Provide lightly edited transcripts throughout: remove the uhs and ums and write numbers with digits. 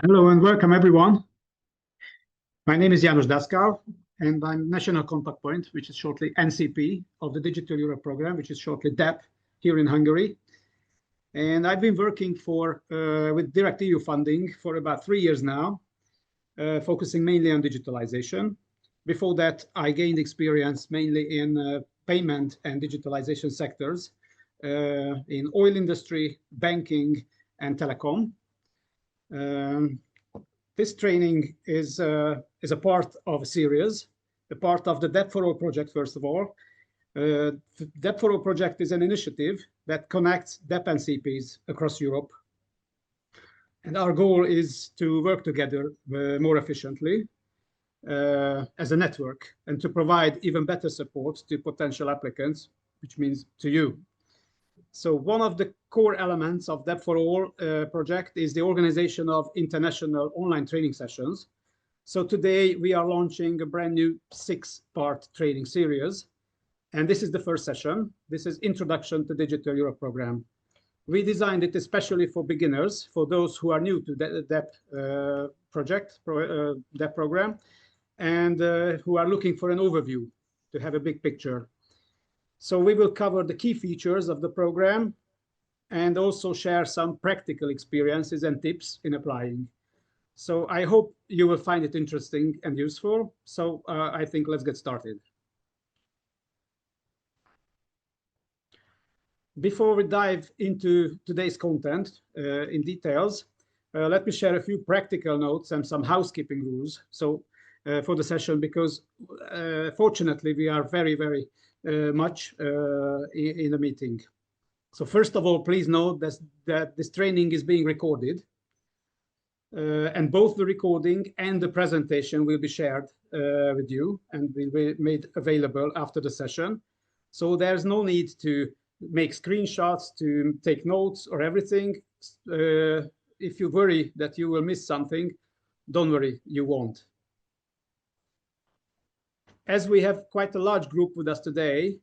Hello and welcome everyone. My name is János Daszkal and I'm National Contact Point, which is shortly NCP of the Digital Europe program, which is shortly DEP here in Hungary. And I've been working with direct EU funding for about 3 years now, focusing mainly on digitalization. Before that, I gained experience mainly in payment and digitalization sectors in oil industry, banking, and telecom. This training is a part of a series, a part of the DEP for All project, first of all. DEP for All project is an initiative that connects DEP and CPs across Europe. And our goal is to work together more efficiently as a network and to provide even better support to potential applicants, which means to you. So one of the core elements of DEP for All project is the organization of international online training sessions. So today we are launching a brand new 6-part training series. And this is the first session. This is Introduction to Digital Europe program. We designed it especially for beginners, for those who are new to the DEP DEP program, and who are looking for an overview to have a big picture. So we will cover the key features of the program and also share some practical experiences and tips in applying. So I hope you will find it interesting and useful. So I think let's get started. Before we dive into today's content in details, let me share a few practical notes and some housekeeping rules for the session, because fortunately we are very much in a meeting. So first of all, please note that this training is being recorded, and both the recording and the presentation will be shared with you and will be made available after the session. So there's no need to make screenshots, to take notes or everything. If you worry that you will miss something, don't worry, you won't. As we have quite a large group with us today,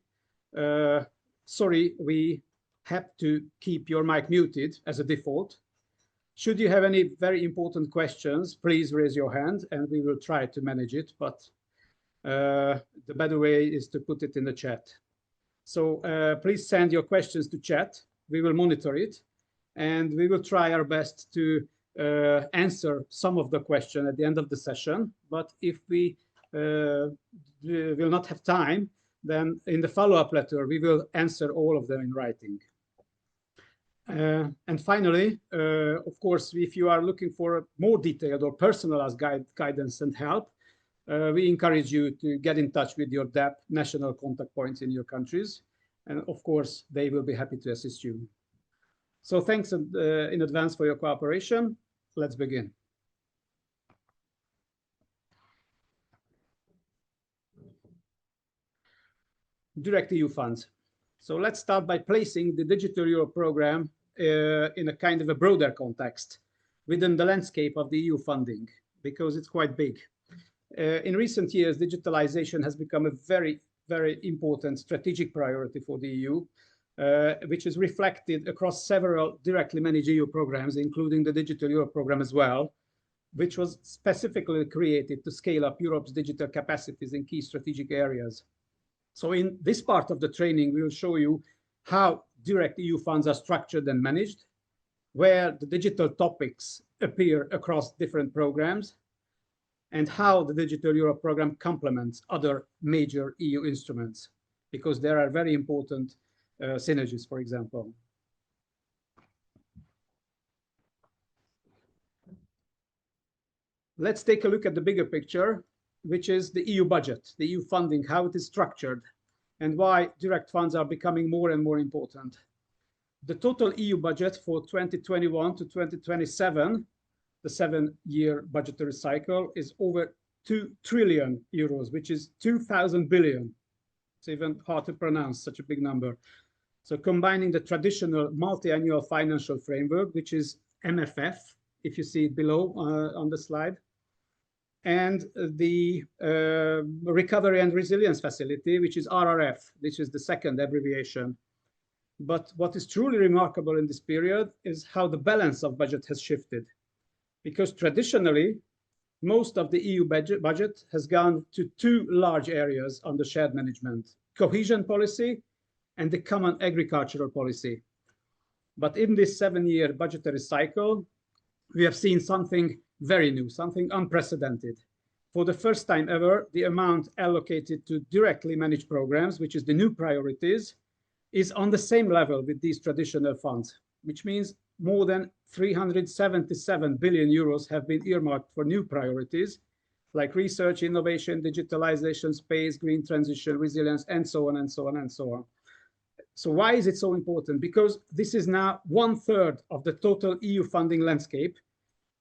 sorry, we have to keep your mic muted as a default. Should you have any very important questions, please raise your hand and we will try to manage it. But the better way is to put it in the chat. So please send your questions to chat. We will monitor it and we will try our best to answer some of the questions at the end of the session. But if we will not have time, then in the follow-up letter, we will answer all of them in writing. And finally, of course, if you are looking for a more detailed or personalized guidance and help, we encourage you to get in touch with your DEP national contact points in your countries. And of course, they will be happy to assist you. So thanks in advance for your cooperation. Let's begin. Direct EU funds. So let's start by placing the Digital Europe program in a kind of a broader context within the landscape of the EU funding, because it's quite big. In recent years, digitalization has become a very important strategic priority for the EU, which is reflected across several directly managed EU programs, including the Digital Europe program as well, which was specifically created to scale up Europe's digital capacities in key strategic areas. So in this part of the training, we will show you how direct EU funds are structured and managed, where the digital topics appear across different programs, and how the Digital Europe program complements other major EU instruments, because there are very important synergies, for example. Let's take a look at the bigger picture, which is the EU budget, the EU funding, how it is structured, and why direct funds are becoming more and more important. The total EU budget for 2021 to 2027, the 7-year budgetary cycle, is over 2 trillion euros, which is 2,000 billion. It's even hard to pronounce such a big number. So combining the traditional multi-annual financial framework, which is MFF, if you see it below on the slide, and the Recovery and Resilience Facility, which is RRF, which is the second abbreviation. But what is truly remarkable in this period is how the balance of budget has shifted. because traditionally, most of the EU budget has gone to two large areas under shared management: cohesion policy and the common agricultural policy. But in this 7-year budgetary cycle, we have seen something very new, something unprecedented. For the first time ever, the amount allocated to directly managed programs, which is the new priorities, is on the same level with these traditional funds, which means more than 377 billion euros have been earmarked for new priorities like research, innovation, digitalization, space, green transition, resilience, and so on and so on and so on. So why is it so important? Because this is now 1/3 of the total EU funding landscape,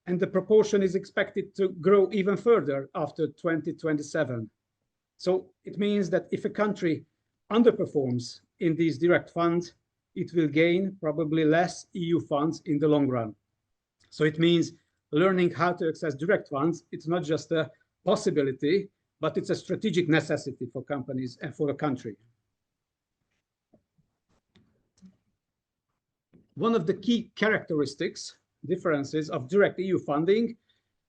and the proportion is expected to grow even further after 2027. So it means that if a country underperforms in these direct funds, it will gain probably less EU funds in the long run. So it means learning how to access direct funds. It's not just a possibility, but it's a strategic necessity for companies and for a country. One of the key characteristics, differences of direct EU funding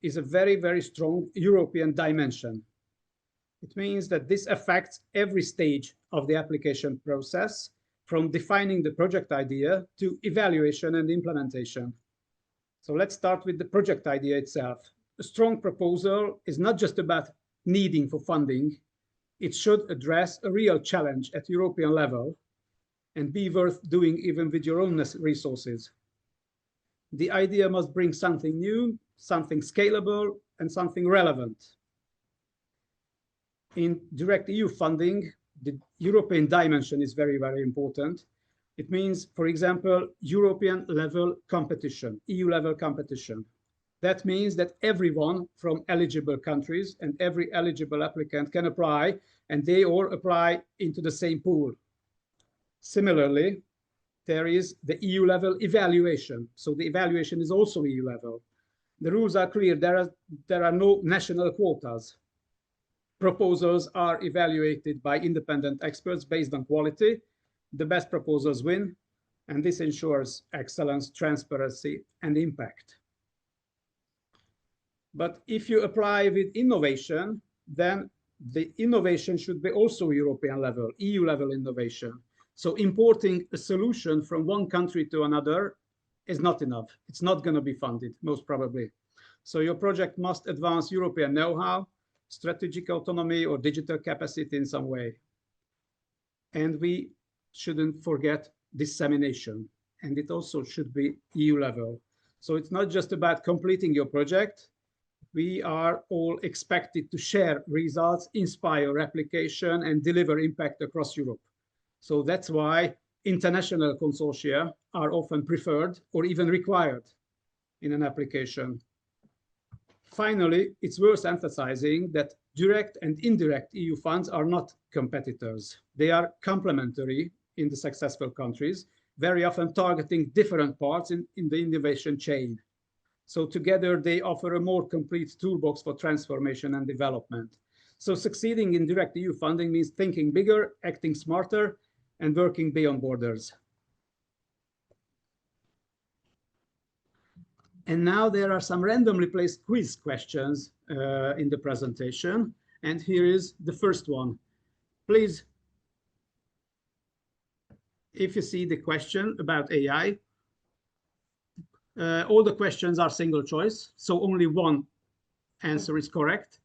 is a very, very strong European dimension. It means that this affects every stage of the application process, from defining the project idea to evaluation and implementation. So let's start with the project idea itself. A strong proposal is not just about needing for funding. It should address a real challenge at European level and be worth doing even with your own resources. The idea must bring something new, something scalable, and something relevant. In direct EU funding, the European dimension is very, very important. It means, for example, European level competition, EU level competition. That means that everyone from eligible countries and every eligible applicant can apply, and they all apply into the same pool. Similarly, there is the EU level evaluation. So the evaluation is also EU level. The rules are clear. There are no national quotas. Proposals are evaluated by independent experts based on quality. The best proposals win, and this ensures excellence, transparency, and impact. But if you apply with innovation, then the innovation should be also European level, EU level innovation. So importing a solution from one country to another is not enough. It's not going to be funded, most probably. So your project must advance European know-how, strategic autonomy, or digital capacity in some way. And we shouldn't forget dissemination, and it also should be EU level. So it's not just about completing your project. We are all expected to share results, inspire replication, and deliver impact across Europe. So that's why international consortia are often preferred or even required in an application. Finally, it's worth emphasizing that direct and indirect EU funds are not competitors. They are complementary in the successful countries, very often targeting different parts in the innovation chain. So together, they offer a more complete toolbox for transformation and development. So succeeding in direct EU funding means thinking bigger, acting smarter, and working beyond borders. And now there are some randomly placed quiz questions in the presentation. And here is the first one. Please, if you see the question about AI, all the questions are single choice, so only one answer is correct.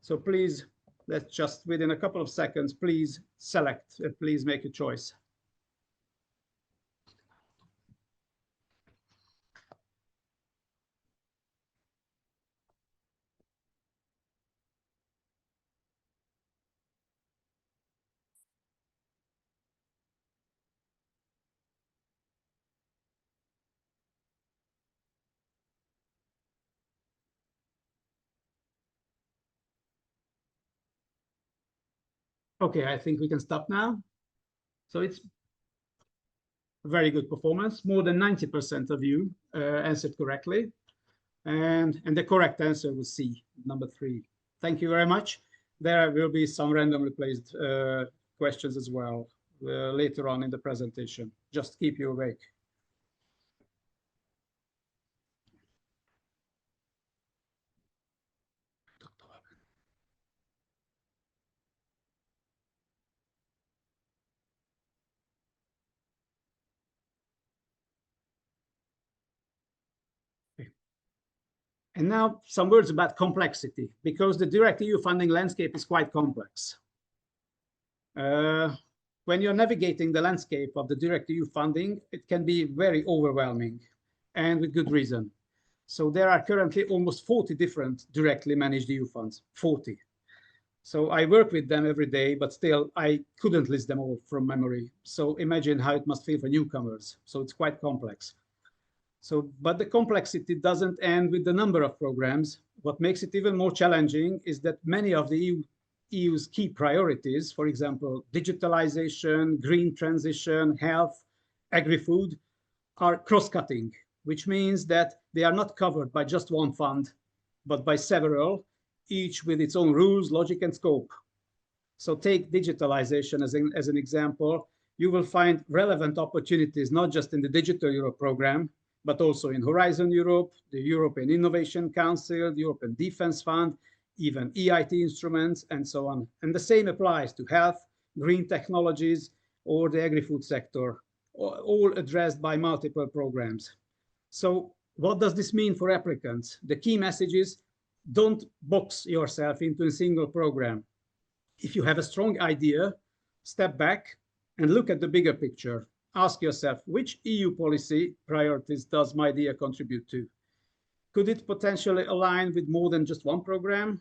So please, let's just within a couple of seconds, please select, please make a choice. Okay, I think we can stop now. So it's a very good performance. More than 90% of you answered correctly. And the correct answer was C, number 3. Thank you very much. There will be some randomly placed questions as well later on in the presentation. Just keep you awake. And now some words about complexity, because the direct EU funding landscape is quite complex. When you're navigating the landscape of the direct EU funding, it can be very overwhelming, and with good reason. So there are currently almost 40 different directly managed EU funds, 40. So I work with them every day, but still I couldn't list them all from memory. So imagine how it must feel for newcomers. So it's quite complex. So, but the complexity doesn't end with the number of programs. What makes it even more challenging is that many of the EU's key priorities, for example, digitalization, green transition, health, agri-food, are cross-cutting, which means that they are not covered by just one fund, but by several, each with its own rules, logic, and scope. So take digitalization as an example. You will find relevant opportunities, not just in the Digital Europe program, but also in Horizon Europe, the European Innovation Council, the European Defense Fund, even EIT instruments, and so on. And the same applies to health, green technologies, or the agri-food sector, all addressed by multiple programs. So what does this mean for applicants? The key message is, don't box yourself into a single program. If you have a strong idea, step back and look at the bigger picture. Ask yourself, which EU policy priorities does my idea contribute to? Could it potentially align with more than just one program?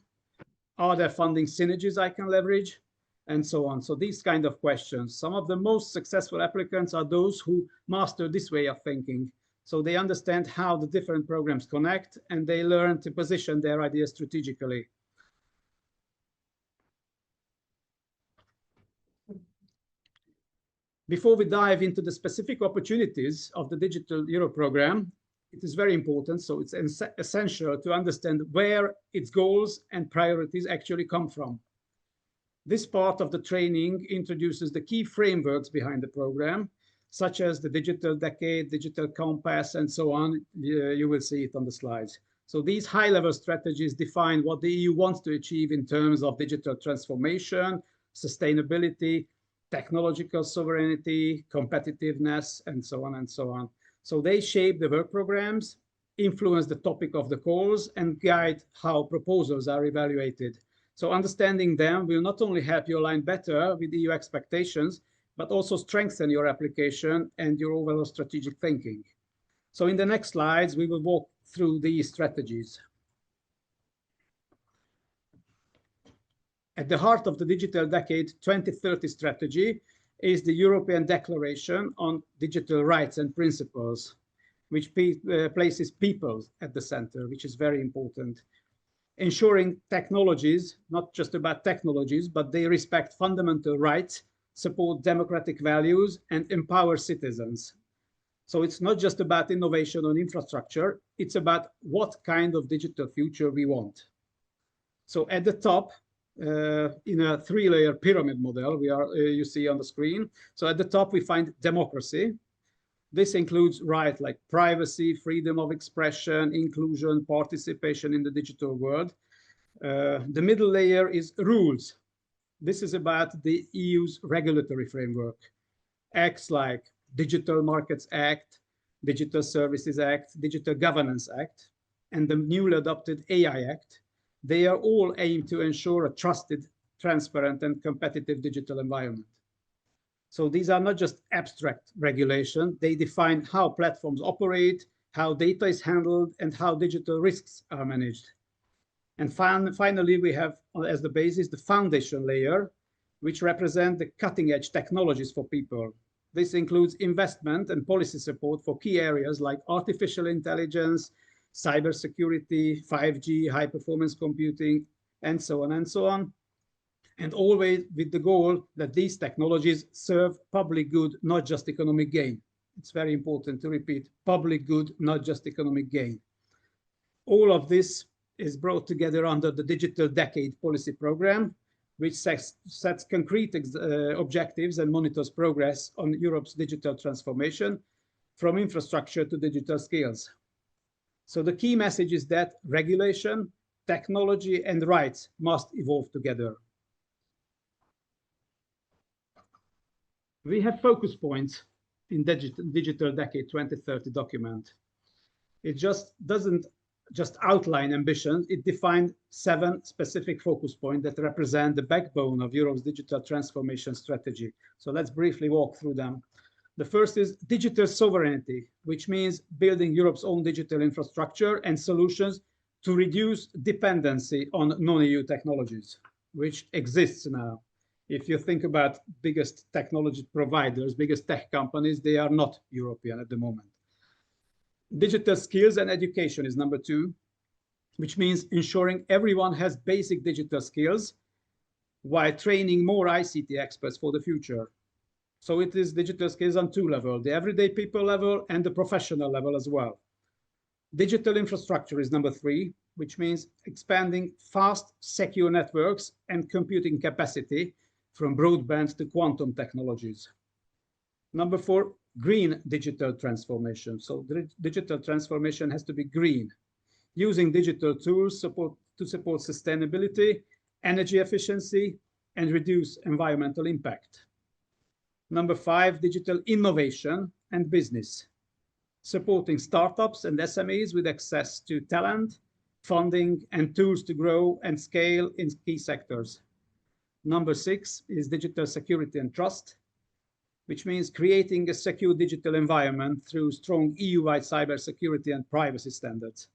Are there funding synergies I can leverage? And so on. So these kind of questions. Some of the most successful applicants are those who master this way of thinking. So they understand how the different programs connect, and they learn to position their ideas strategically. Before we dive into the specific opportunities of the Digital Euro program, it is very important, so it's essential to understand where its goals and priorities actually come from. This part of the training introduces the key frameworks behind the program, such as the Digital Decade, Digital Compass, and so on. You will see it on the slides. So these high-level strategies define what the EU wants to achieve in terms of digital transformation, sustainability, technological sovereignty, competitiveness, and so on and so on. So they shape the work programs, influence the topic of the calls, and guide how proposals are evaluated. So understanding them will not only help you align better with EU expectations, but also strengthen your application and your overall strategic thinking. So in the next slides, we will walk through these strategies. At the heart of the Digital Decade 2030 strategy is the European Declaration on Digital Rights and Principles, which places people at the center, which is very important. Ensuring technologies, not just about technologies, but they respect fundamental rights, support democratic values, and empower citizens. So it's not just about innovation on infrastructure, it's about what kind of digital future we want. So at the top, in a three-layer pyramid model you see on the screen. So at the top, we find democracy. This includes rights like privacy, freedom of expression, inclusion, participation in the digital world. The middle layer is rules. This is about the EU's regulatory framework. Acts like Digital Markets Act, Digital Services Act, Digital Governance Act, and the newly adopted AI Act. They are all aimed to ensure a trusted, transparent, and competitive digital environment. So these are not just abstract regulation. They define how platforms operate, how data is handled, and how digital risks are managed. And finally, we have as the basis the foundation layer, which represent the cutting-edge technologies for people. This includes investment and policy support for key areas like artificial intelligence, cybersecurity, 5G, high-performance computing, and so on and so on. And always with the goal that these technologies serve public good, not just economic gain. It's very important to repeat, public good, not just economic gain. All of this is brought together under the Digital Decade policy program, which sets concrete objectives and monitors progress on Europe's digital transformation from infrastructure to digital skills. So the key message is that regulation, technology, and rights must evolve together. We have focus points in Digital Decade 2030 document. It just doesn't just outline ambitions, it defined 7 specific focus points that represent the backbone of Europe's digital transformation strategy. So let's briefly walk through them. The first is digital sovereignty, which means building Europe's own digital infrastructure and solutions to reduce dependency on non-EU technologies, which exists now. If you think about biggest technology providers, biggest tech companies, they are not European at the moment. Digital skills and education is number 2, which means ensuring everyone has basic digital skills while training more ICT experts for the future. So it is digital skills on 2 levels, the everyday people level and the professional level as well. Digital infrastructure is number 3, which means expanding fast, secure networks and computing capacity from broadband to quantum technologies. Number 4, green digital transformation. So the digital transformation has to be green, using digital tools to support sustainability, energy efficiency, and reduce environmental impact. Number 5, digital innovation and business, supporting startups and SMEs with access to talent, funding, and tools to grow and scale in key sectors. Number 6 is digital security and trust, which means creating a secure digital environment through strong EU-wide cybersecurity and privacy standards.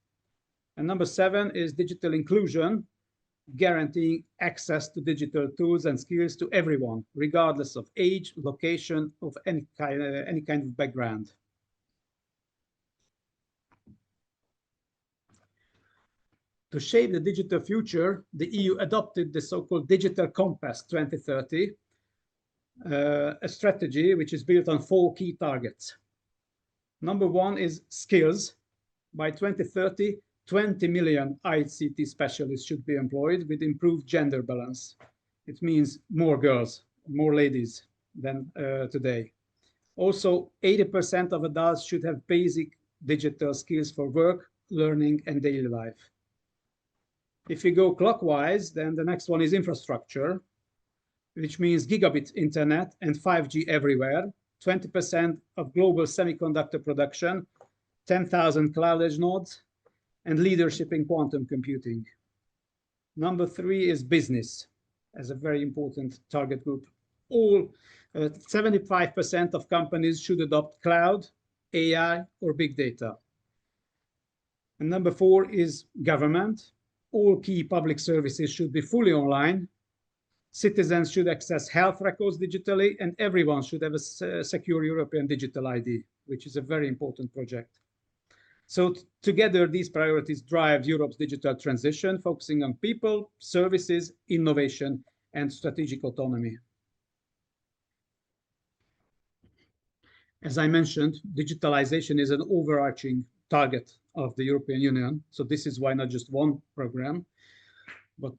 And number 7 is digital inclusion, guaranteeing access to digital tools and skills to everyone, regardless of age, location, of any kind of background. To shape the digital future, the EU adopted the so-called Digital Compass 2030, a strategy which is built on 4 key targets. Number 1 is skills. By 2030, 20 million ICT specialists should be employed with improved gender balance. It means more girls, more ladies than today. Also, 80% of adults should have basic digital skills for work, learning, and daily life. If we go clockwise, then the next one is infrastructure, which means gigabit internet and 5G everywhere, 20% of global semiconductor production, 10,000 cloud edge nodes, and leadership in quantum computing. Number 3 is business, as a very important target group. All 75% of companies should adopt cloud, AI, or big data. And number 4 is government. All key public services should be fully online. Citizens should access health records digitally, and everyone should have a secure European digital ID, which is a very important project. So together, these priorities drive Europe's digital transition, focusing on people, services, innovation, and strategic autonomy. As I mentioned, digitalization is an overarching target of the European Union. So this is why not just one program, but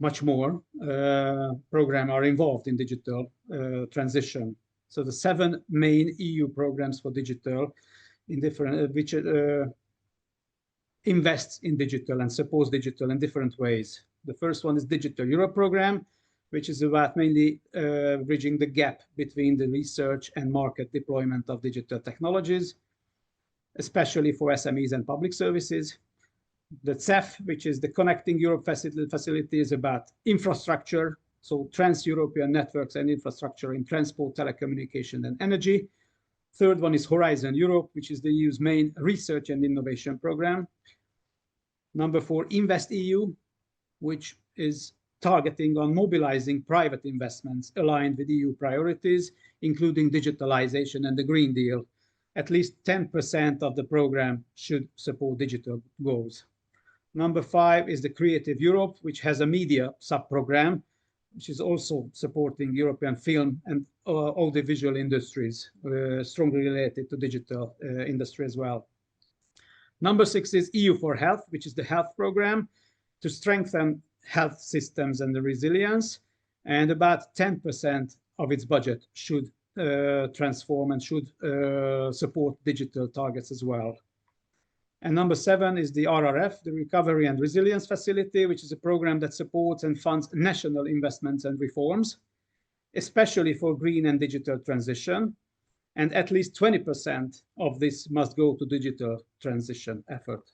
much more programs are involved in digital transition. So the 7 main EU programs for digital, in different which invests in digital and supports digital in different ways. The first one is Digital Europe program, which is about mainly bridging the gap between the research and market deployment of digital technologies, especially for SMEs and public services. The CEF, which is the Connecting Europe facility, is about infrastructure, so trans-European networks and infrastructure in transport, telecommunication, and energy. Third one is Horizon Europe, which is the EU's main research and innovation program. Number 4, Invest EU, which is targeting on mobilizing private investments aligned with EU priorities, including digitalization and the Green Deal. At least 10% of the program should support digital goals. Number 5 is the Creative Europe, which has a media sub-program, which is also supporting European film and audiovisual industries, strongly related to digital industry as well. Number 6 is EU for Health, which is the health program to strengthen health systems and the resilience, and about 10% of its budget should transform and should support digital targets as well. And number 7 is the RRF, the Recovery and Resilience Facility, which is a program that supports and funds national investments and reforms, especially for green and digital transition. And at least 20% of this must go to digital transition effort.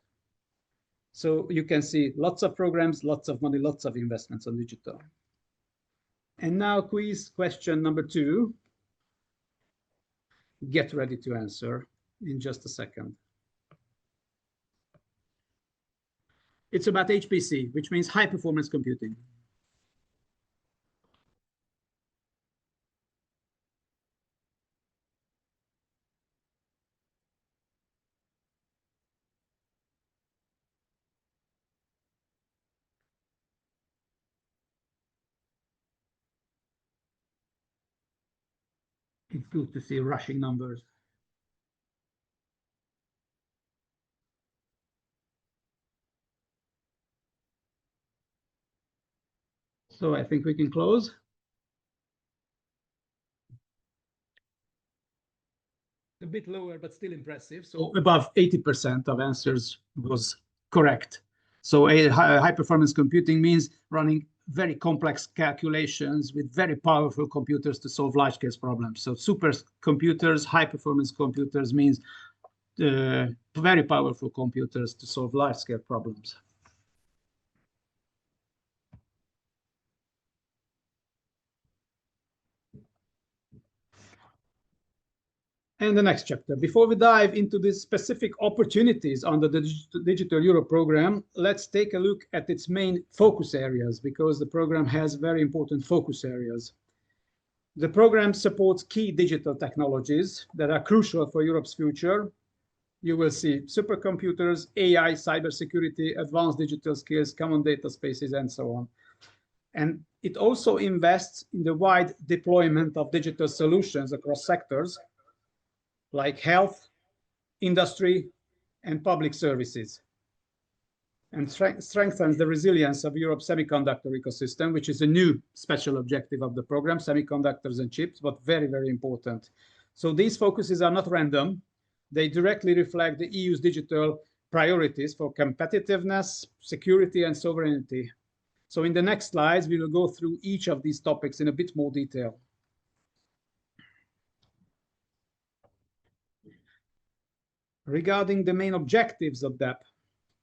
So you can see lots of programs, lots of money, lots of investments on digital. And now quiz question number 2. Get ready to answer in just a second. It's about HPC, which means high performance computing. It's good to see rushing numbers. So I think we can close. A bit lower, but still impressive. So above 80% of answers was correct. So a high performance computing means running very complex calculations with very powerful computers to solve large scale problems. So supercomputers, high performance computers means very powerful computers to solve large scale problems. And the next chapter. Before we dive into the specific opportunities under the Digital Europe program, let's take a look at its main focus areas, because the program has very important focus areas. The program supports key digital technologies that are crucial for Europe's future. You will see supercomputers, AI, cybersecurity, advanced digital skills, common data spaces, and so on. And it also invests in the wide deployment of digital solutions across sectors like health, industry, and public services, and strengthens the resilience of Europe's semiconductor ecosystem, which is a new special objective of the program, semiconductors and chips, but very, very important. So these focuses are not random. They directly reflect the EU's digital priorities for competitiveness, security, and sovereignty. So in the next slides, we will go through each of these topics in a bit more detail. Regarding the main objectives of DEP,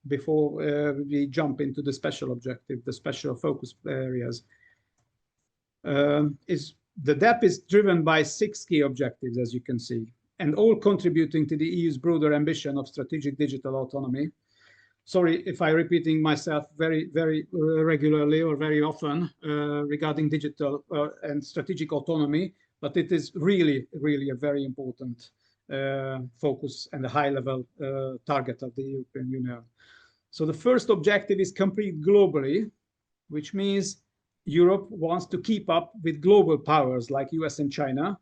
before we jump into the special objective, the special focus areas, the DEP is driven by 6 key objectives, as you can see, and all contributing to the EU's broader ambition of strategic digital autonomy. Sorry if I'm repeating myself very, very regularly or very often regarding digital and strategic autonomy, but it is really, really a very important focus and a high-level target of the European Union. So the first objective is compete globally, which means Europe wants to keep up with global powers like US and China,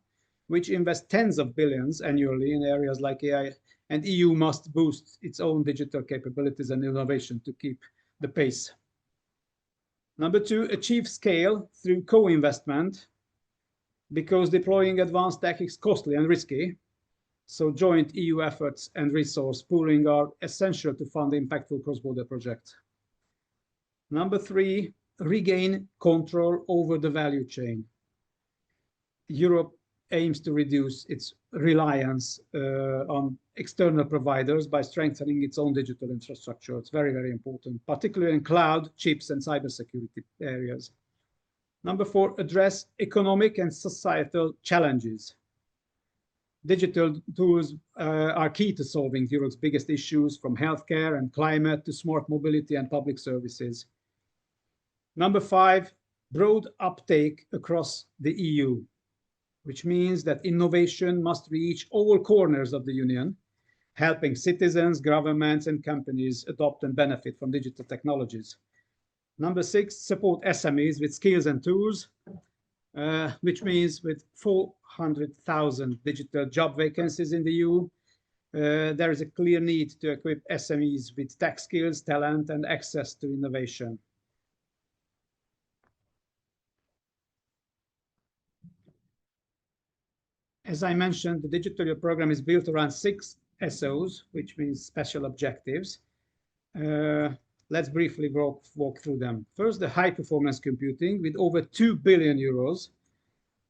which invest tens of billions annually in areas like AI, and EU must boost its own digital capabilities and innovation to keep the pace. Number 2, achieve scale through co-investment, because deploying advanced tech is costly and risky. So joint EU efforts and resource pooling are essential to fund impactful cross-border projects. Number 3, regain control over the value chain. Europe aims to reduce its reliance on external providers by strengthening its own digital infrastructure. It's very, very important, particularly in cloud, chips, and cybersecurity areas. Number 4, address economic and societal challenges. Digital tools are key to solving Europe's biggest issues, from healthcare and climate to smart mobility and public services. Number 5, broad uptake across the EU, which means that innovation must reach all corners of the Union, helping citizens, governments, and companies adopt and benefit from digital technologies. Number 6, support SMEs with skills and tools, which means with 400,000 digital job vacancies in the EU, there is a clear need to equip SMEs with tech skills, talent, and access to innovation. As I mentioned, the Digital Europe program is built around 6 SOs, which means special objectives. Let's briefly walk through them. First, the high performance computing with over 2 billion euros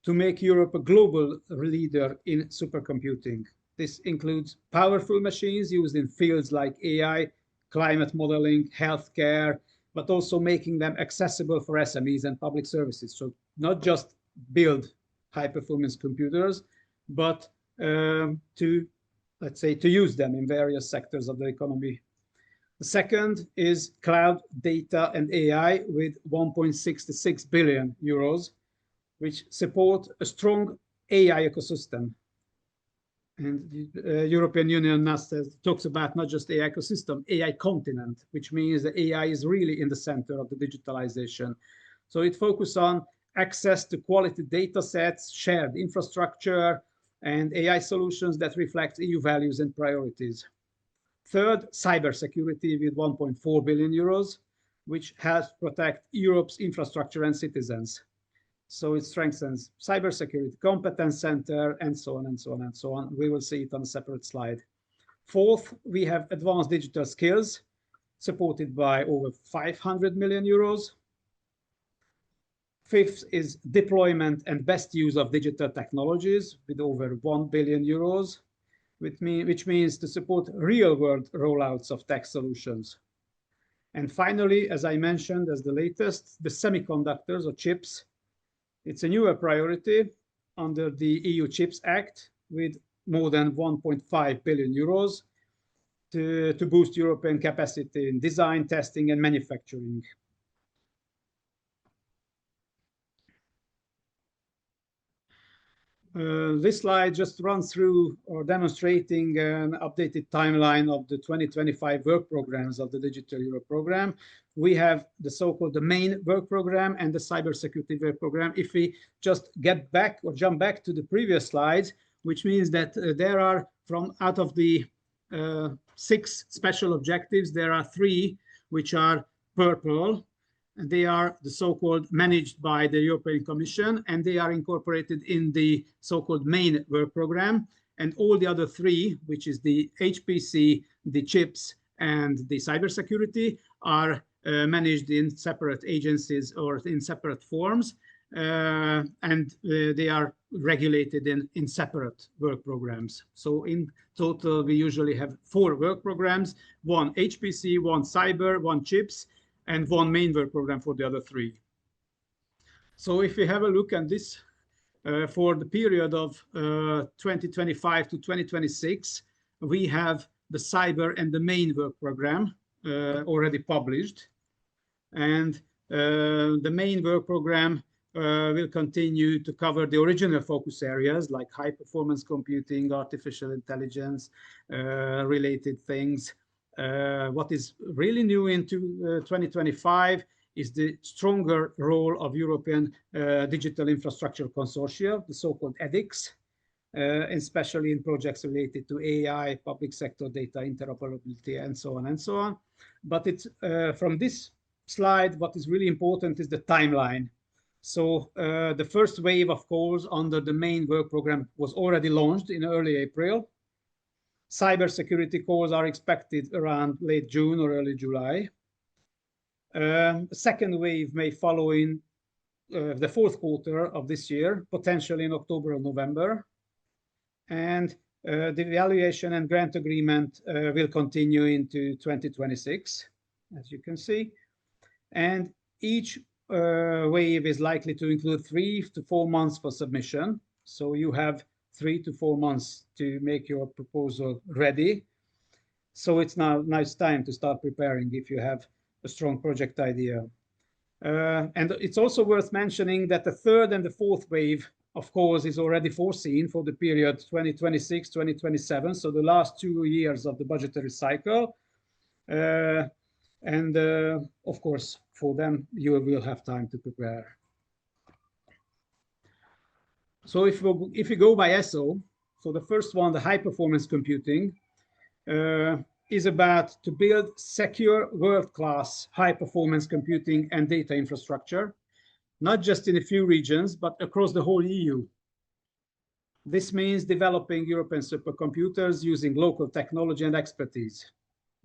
to make Europe a global leader in supercomputing. This includes powerful machines used in fields like AI, climate modeling, healthcare, but also making them accessible for SMEs and public services. So not just build high-performance computers, but to, let's say, to use them in various sectors of the economy. The second is cloud, data, and AI with 1.66 billion euros, which support a strong AI ecosystem. And the European Union now talks about not just AI ecosystem, AI continent, which means that AI is really in the center of the digitalization. So it focuses on access to quality data sets, shared infrastructure, and AI solutions that reflect EU values and priorities. Third, cybersecurity with 1.4 billion euros, which helps protect Europe's infrastructure and citizens. So it strengthens cybersecurity competence center, and so on and so on and so on. We will see it on a separate slide. Fourth, we have advanced digital skills supported by over 500 million euros. Fifth is deployment and best use of digital technologies with over 1 billion euros, which means to support real-world rollouts of tech solutions. And finally, as I mentioned, as the latest, the semiconductors or chips. It's a newer priority under the EU Chips Act with more than 1.5 billion euros to boost European capacity in design, testing, and manufacturing. This slide just runs through or demonstrating an updated timeline of the 2025 work programs of the Digital Europe program. We have the so-called the main work program and the cybersecurity work program. If we just get back or jump back to the previous slides, which means that there are out of the 6 special objectives, there are 3 which are purple. And they are the so-called managed by the European Commission, and they are incorporated in the so-called main work program. And all the other 3, which is the HPC, the chips, and the cybersecurity, are managed in separate agencies or in separate forms, and they are regulated in separate work programs. So in total, we usually have 4 work programs: 1 HPC, 1 cyber, 1 chips, and 1 main work program for the other 3. So if we have a look at this for the period of 2025 to 2026, we have the cyber and the main work program already published. And the main work program will continue to cover the original focus areas like high performance computing, artificial intelligence, related things. What is really new into 2025 is the stronger role of European Digital Infrastructure Consortia, the so-called EDICs, especially in projects related to AI, public sector data interoperability, and so on and so on. But it's from this slide, what is really important is the timeline. So the first wave, of course, under the main work program was already launched in early April. Cybersecurity calls are expected around late June or early July. The second wave may follow in the 4th quarter of this year, potentially in October or November. And the evaluation and grant agreement will continue into 2026, as you can see. And each wave is likely to include 3 to 4 months for submission. So you have 3 to 4 months to make your proposal ready. So it's now nice time to start preparing if you have a strong project idea. And it's also worth mentioning that the 3rd and the 4th wave, of course, is already foreseen for the period 2026, 2027. So the last 2 years of the budgetary cycle. And of course, for them, you will have time to prepare. So if we go by ESO, so the first one, the high performance computing, is about to build secure world-class high performance computing and data infrastructure, not just in a few regions, but across the whole EU. This means developing European supercomputers using local technology and expertise.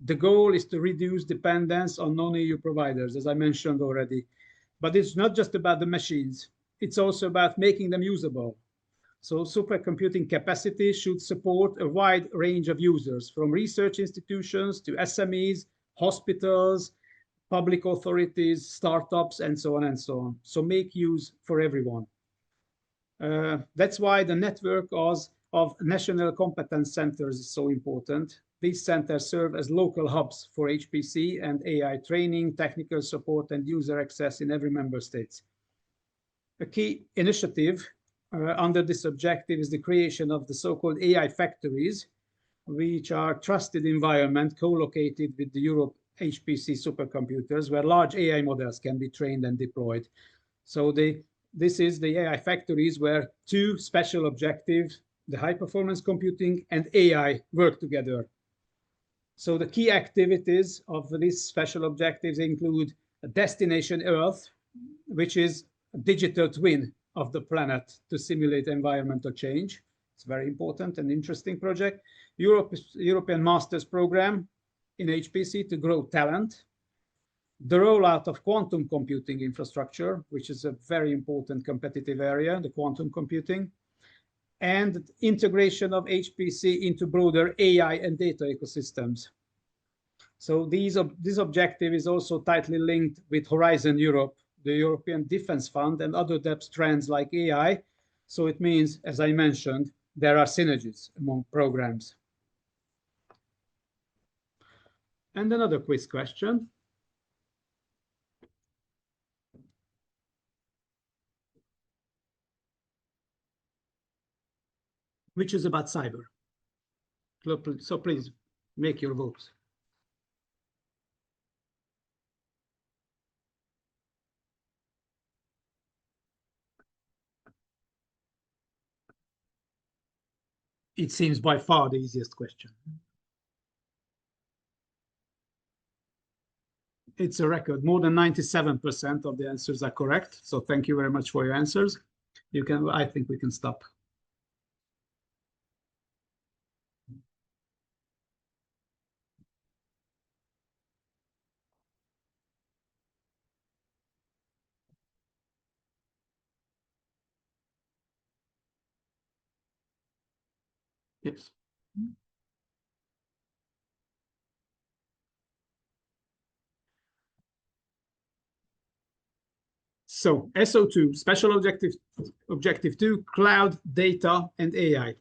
The goal is to reduce dependence on non-EU providers, as I mentioned already. But it's not just about the machines. It's also about making them usable. So supercomputing capacity should support a wide range of users, from research institutions to SMEs, hospitals, public authorities, startups, and so on and so on. So make use for everyone. That's why the network of national competence centers is so important. These centers serve as local hubs for HPC and AI training, technical support, and user access in every member state. A key initiative under this objective is the creation of the so-called AI factories, which are trusted environment co-located with the Europe HPC supercomputers, where large AI models can be trained and deployed. So this is the AI factories where two special objectives, the high performance computing and AI, work together. So the key activities of these special objectives include a destination Earth, which is a digital twin of the planet to simulate environmental change. It's a very important and interesting project. European Masters Program in HPC to grow talent. The rollout of quantum computing infrastructure, which is a very important competitive area, the quantum computing, and integration of HPC into broader AI and data ecosystems. So this objective is also tightly linked with Horizon Europe, the European Defence Fund, and other DEP strands like AI. So it means, as I mentioned, there are synergies among programs. And another quiz question. Which is about cyber. So please make your votes. It seems by far the easiest question. It's a record. More than 97% of the answers are correct. So thank you very much for your answers. I think we can stop. Yes. So SO2, special objective 2, cloud, data, and AI.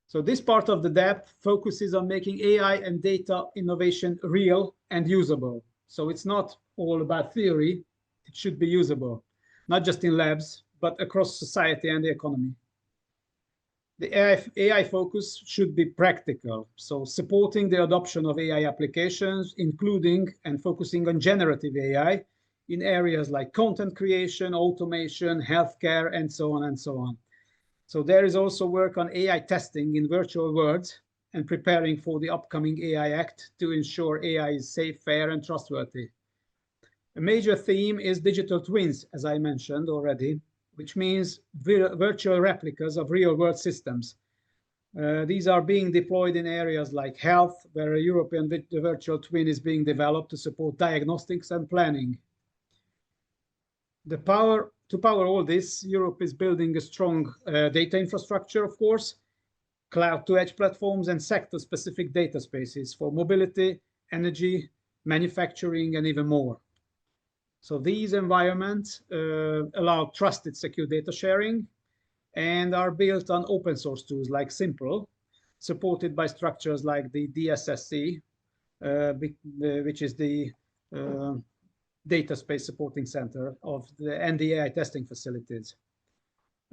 So this part of the DEP focuses on making AI and data innovation real and usable. So it's not all about theory, it should be usable, not just in labs, but across society and the economy. The AI focus should be practical, so supporting the adoption of AI applications, including and focusing on generative AI in areas like content creation, automation, healthcare, and so on and so on. So there is also work on AI testing in virtual worlds and preparing for the upcoming AI Act to ensure AI is safe, fair, and trustworthy. A major theme is digital twins, as I mentioned already, which means virtual replicas of real-world systems. These are being deployed in areas like health, where a European virtual twin is being developed to support diagnostics and planning. To power all this, Europe is building a strong data infrastructure, of course, cloud-to-edge platforms, and sector-specific data spaces for mobility, energy, manufacturing, and even more. So these environments allow trusted, secure data sharing and are built on open source tools like Simple, supported by structures like the DSSC, which is the Data Space Supporting Center and the AI testing facilities.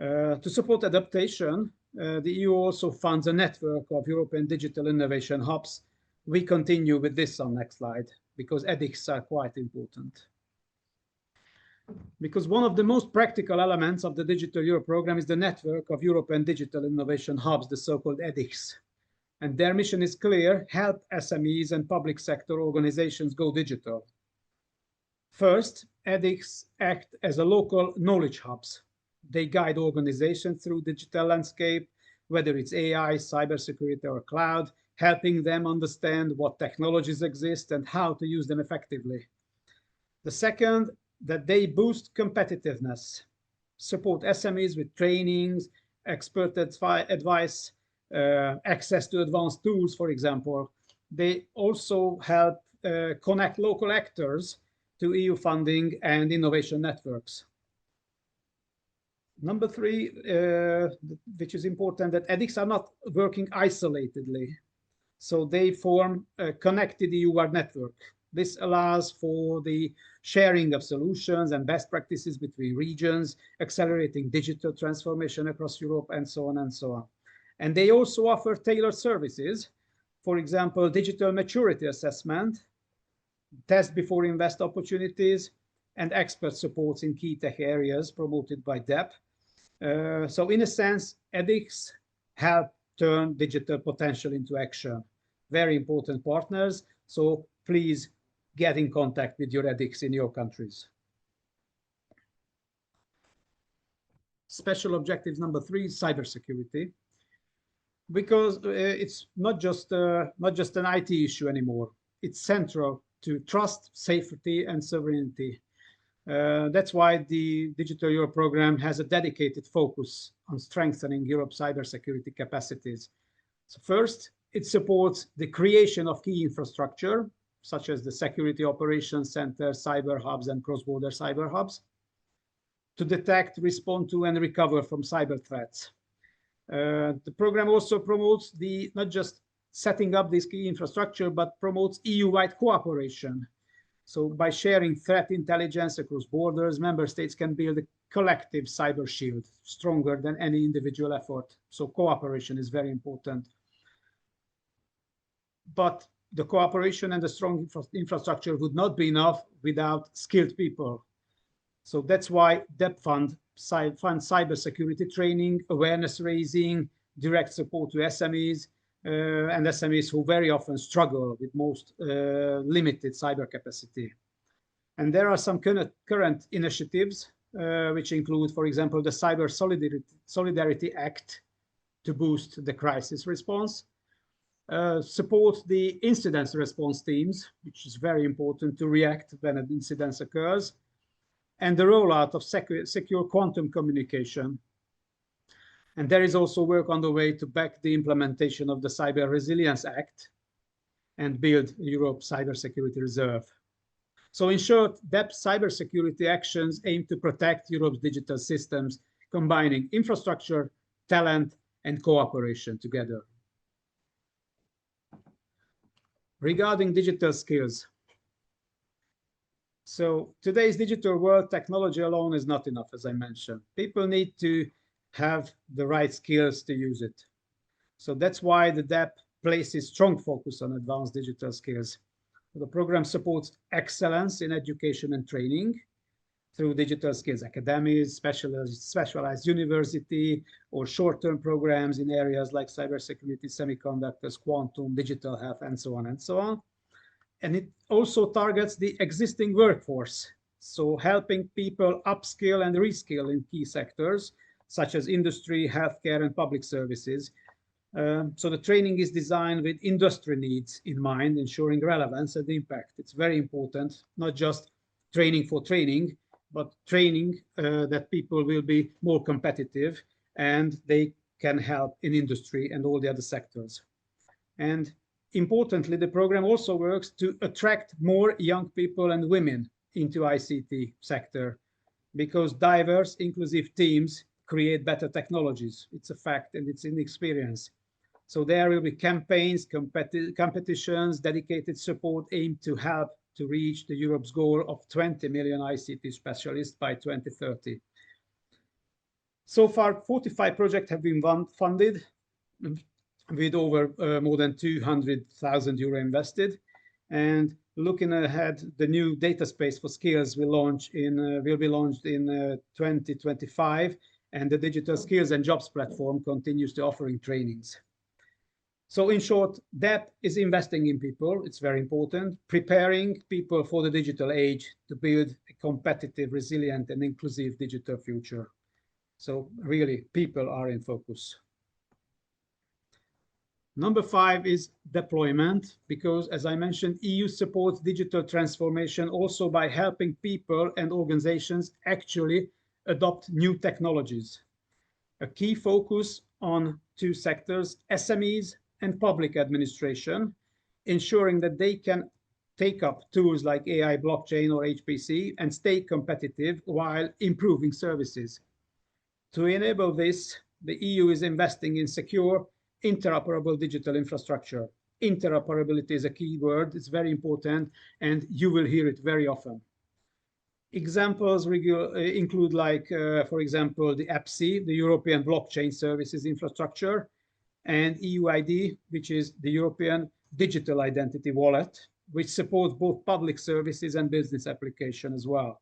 To support adaptation, the EU also funds a network of European digital innovation hubs. We continue with this on next slide because ethics are quite important. Because one of the most practical elements of the Digital Europe program is the network of European digital innovation hubs, the so-called EDICs. And their mission is clear: help SMEs and public sector organizations go digital. First, EDICs act as a local knowledge hubs. They guide organizations through digital landscape, whether it's AI, cybersecurity, or cloud, helping them understand what technologies exist and how to use them effectively. The second, that they boost competitiveness, support SMEs with trainings, expert advice, access to advanced tools, for example. They also help connect local actors to EU funding and innovation networks. Number 3, which is important, that EDICs are not working isolatedly. So they form a connected EU-wide network. This allows for the sharing of solutions and best practices between regions, accelerating digital transformation across Europe, and so on and so on. And they also offer tailored services, for example, digital maturity assessment, test before invest opportunities, and expert supports in key tech areas promoted by DEP. So in a sense, EDICs help turn digital potential into action. Very important partners. So please get in contact with your EDICs in your countries. Special objectives number 3, cybersecurity. Because it's not just an IT issue anymore. It's central to trust, safety, and sovereignty. That's why the Digital Europe program has a dedicated focus on strengthening Europe's cybersecurity capacities. So first, it supports the creation of key infrastructure, such as the Security Operations Center, cyber hubs, and cross-border cyber hubs, to detect, respond to, and recover from cyber threats. The program also promotes not just setting up this key infrastructure, but promotes EU-wide cooperation. So by sharing threat intelligence across borders, member states can build a collective cyber shield stronger than any individual effort. So cooperation is very important. But the cooperation and the strong infrastructure would not be enough without skilled people. So that's why DEP funds cybersecurity training, awareness raising, direct support to SMEs, and SMEs who very often struggle with most limited cyber capacity. And there are some current initiatives, which include, for example, the Cyber Solidarity Act to boost the crisis response, support the incident response teams, which is very important to react when an incident occurs, and the rollout of secure quantum communication. And there is also work on the way to back the implementation of the Cyber Resilience Act and build Europe's cybersecurity reserve. So in short, DEP cybersecurity actions aim to protect Europe's digital systems, combining infrastructure, talent, and cooperation together. Regarding digital skills. So today's digital world, technology alone is not enough, as I mentioned. People need to have the right skills to use it. So that's why the DEP places strong focus on advanced digital skills. The program supports excellence in education and training through digital skills academies, specialized university, or short-term programs in areas like cybersecurity, semiconductors, quantum, digital health, and so on and so on. And it also targets the existing workforce, so helping people upskill and reskill in key sectors, such as industry, healthcare, and public services. So the training is designed with industry needs in mind, ensuring relevance and impact. It's very important, not just training for training, but training that people will be more competitive and they can help in industry and all the other sectors. And importantly, the program also works to attract more young people and women into ICT sector, because diverse, inclusive teams create better technologies. It's a fact, and it's in experience. So there will be campaigns, competitions, dedicated support aimed to help to reach the Europe's goal of 20 million ICT specialists by 2030. So far, 45 projects have been funded with over more than 200,000 euro invested. And looking ahead, the new data space for skills will be launched in 2025, and the digital skills and jobs platform continues to offering trainings. So in short, DEP is investing in people. It's very important, preparing people for the digital age to build a competitive, resilient, and inclusive digital future. So really, people are in focus. Number 5 is deployment, because as I mentioned, EU supports digital transformation also by helping people and organizations actually adopt new technologies. A key focus on 2 sectors, SMEs and public administration, ensuring that they can take up tools like AI, blockchain, or HPC and stay competitive while improving services. To enable this, the EU is investing in secure, interoperable digital infrastructure. Interoperability is a key word. It's very important, and you will hear it very often. Examples include, like, for example, the EPSI, the European Blockchain Services Infrastructure, and EUID, which is the European Digital Identity Wallet, which supports both public services and business application as well.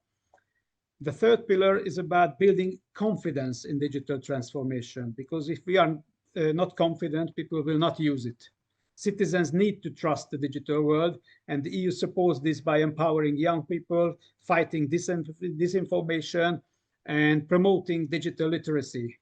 The third pillar is about building confidence in digital transformation, because if we are not confident, people will not use it. Citizens need to trust the digital world, and the EU supports this by empowering young people, fighting disinformation, and promoting digital literacy.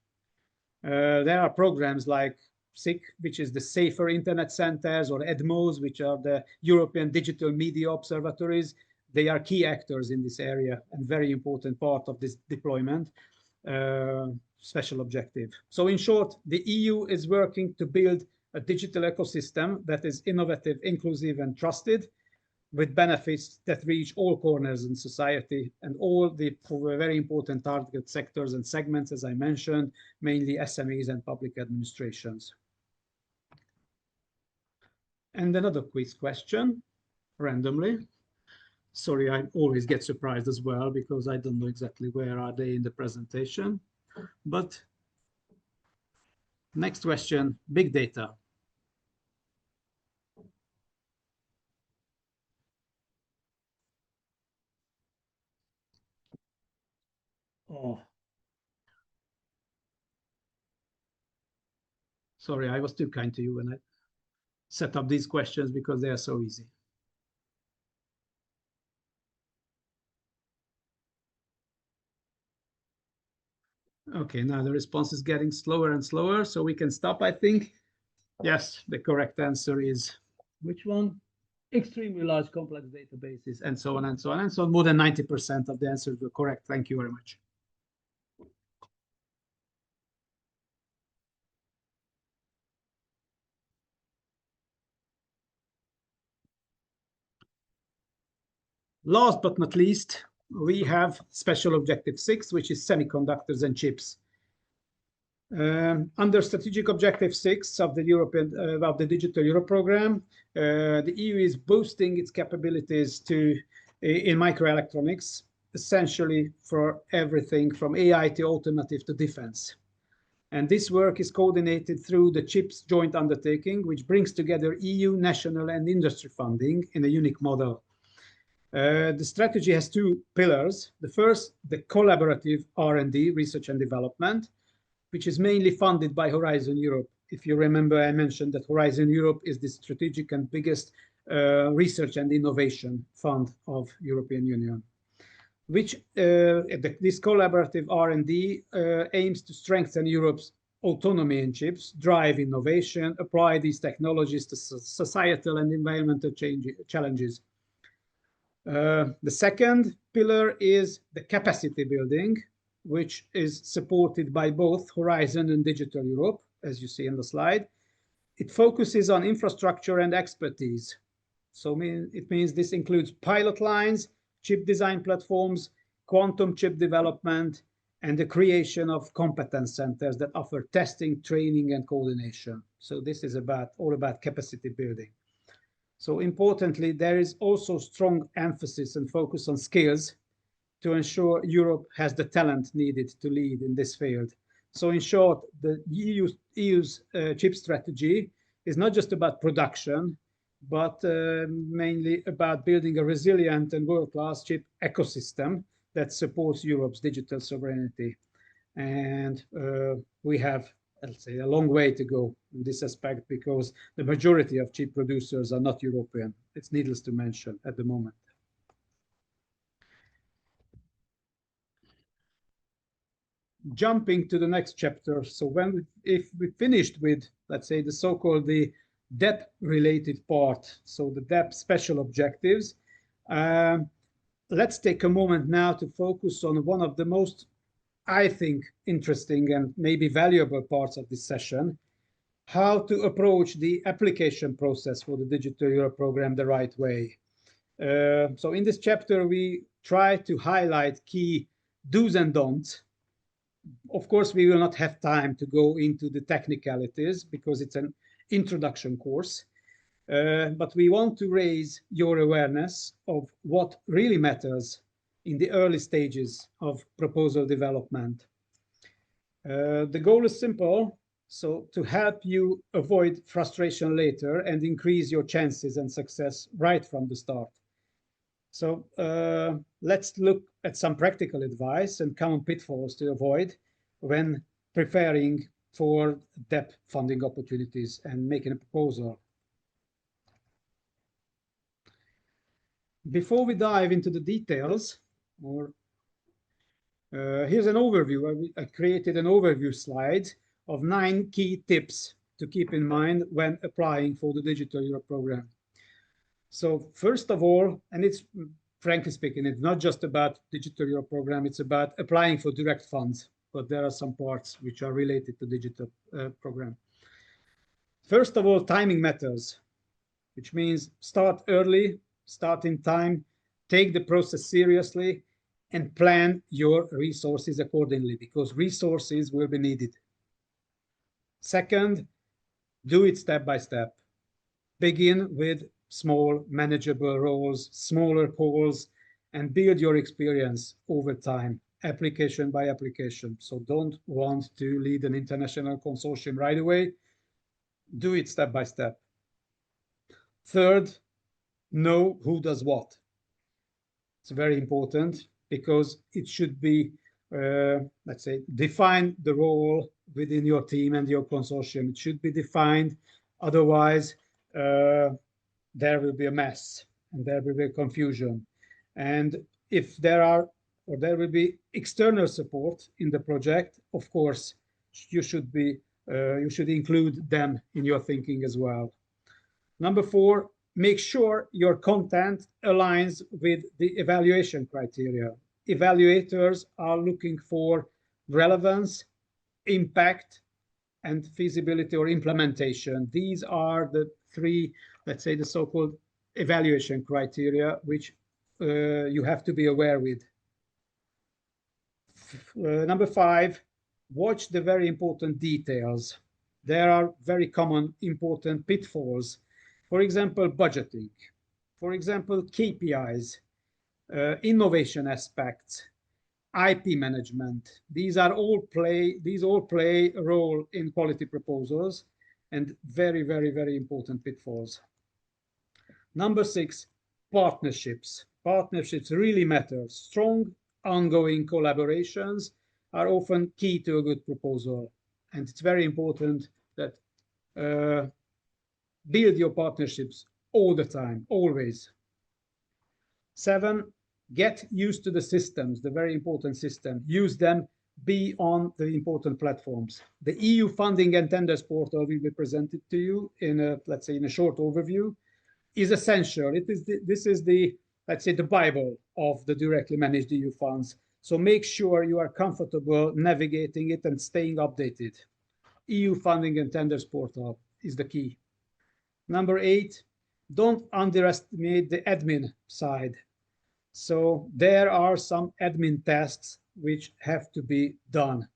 There are programs like SIC, which is the Safer Internet Centers, or EDMOs, which are the European Digital Media Observatories. They are key actors in this area and very important part of this deployment special objective. So in short, the EU is working to build a digital ecosystem that is innovative, inclusive, and trusted, with benefits that reach all corners in society and all the very important target sectors and segments, as I mentioned, mainly SMEs and public administrations. And another quiz question, randomly. Sorry, I always get surprised as well, because I don't know exactly where are they in the presentation. But next question, big data. Oh, sorry, I was too kind to you when I set up these questions, because they are so easy. Okay, now the response is getting slower and slower, so we can stop, I think. Yes, the correct answer is which one? Extremely large complex databases, and so on and so on and so on. More than 90% of the answers were correct. Thank you very much. Last but not least, we have special objective 6, which is semiconductors and chips. Under strategic objective 6 of the Digital Europe program, the EU is boosting its capabilities in microelectronics, essentially for everything from AI to automotive to defense. And this work is coordinated through the CHIPS joint undertaking, which brings together EU, national, and industry funding in a unique model. The strategy has two pillars. The first, the collaborative R&D, research and development, which is mainly funded by Horizon Europe. If you remember, I mentioned that Horizon Europe is the strategic and biggest research and innovation fund of European Union, which this collaborative R&D aims to strengthen Europe's autonomy in chips, drive innovation, apply these technologies to societal and environmental challenges. The second pillar is the capacity building, which is supported by both Horizon and Digital Europe, as you see in the slide. It focuses on infrastructure and expertise. So it means this includes pilot lines, chip design platforms, quantum chip development, and the creation of competence centers that offer testing, training, and coordination. So this is all about capacity building. So importantly, there is also strong emphasis and focus on skills to ensure Europe has the talent needed to lead in this field. So in short, the EU's chip strategy is not just about production, but mainly about building a resilient and world-class chip ecosystem that supports Europe's digital sovereignty. And we have, let's say, a long way to go in this aspect, because the majority of chip producers are not European. It's needless to mention at the moment. Jumping to the next chapter. So if we finished with, let's say, the so-called the DEP related part, so the DEP special objectives, let's take a moment now to focus on one of the most, I think, interesting and maybe valuable parts of this session: how to approach the application process for the Digital Europe program the right way. So in this chapter, we try to highlight key do's and don'ts. Of course, we will not have time to go into the technicalities because it's an introduction course. But we want to raise your awareness of what really matters in the early stages of proposal development. The goal is simple, so to help you avoid frustration later and increase your chances and success right from the start. So let's look at some practical advice and common pitfalls to avoid when preparing for DEP funding opportunities and making a proposal. Before we dive into the details, here's an overview. I created an overview slide of 9 key tips to keep in mind when applying for the Digital Europe program. So first of all, and it's frankly speaking, it's not just about Digital Europe program, it's about applying for direct funds, but there are some parts which are related to digital program. First of all, timing matters, which means start early, start in time, take the process seriously, and plan your resources accordingly, because resources will be needed. Second, do it step by step. Begin with small, manageable roles, smaller calls, and build your experience over time, application by application. So don't want to lead an international consortium right away. Do it step by step. Third, know who does what. It's very important because it should be, let's say, define the role within your team and your consortium. It should be defined. Otherwise, there will be a mess and there will be confusion. And if there will be external support in the project, of course, you should include them in your thinking as well. Number 4, make sure your content aligns with the evaluation criteria. Evaluators are looking for relevance, impact, and feasibility or implementation. These are the 3, let's say, the so-called evaluation criteria, which you have to be aware with. Number 5, watch the very important details. There are very common important pitfalls. For example, budgeting. For example, KPIs, innovation aspects, IP management. These all play a role in quality proposals and very, very, very important pitfalls. Number 6, partnerships. Partnerships really matter. Strong, ongoing collaborations are often key to a good proposal. And it's very important that build your partnerships all the time, always. 7, get used to the systems, the very important system. Use them, be on the important platforms. The EU funding and tenders portal will be presented to you in a, let's say, in a short overview, is essential. This is the, let's say, the Bible of the directly managed EU funds. So make sure you are comfortable navigating it and staying updated. EU funding and tenders portal is the key. Number 8, don't underestimate the admin side. So there are some admin tasks which have to be done.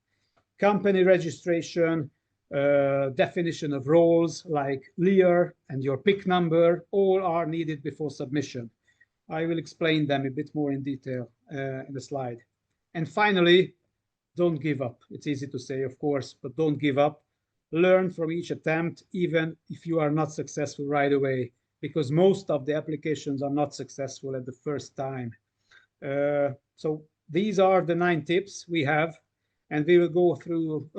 Company registration, definition of roles like LEAR and your PIC number, all are needed before submission. I will explain them a bit more in detail in the slide. And finally, don't give up. It's easy to say, of course, but don't give up. Learn from each attempt, even if you are not successful right away, because most of the applications are not successful at the first time. So these are the 9 tips we have, and we will go through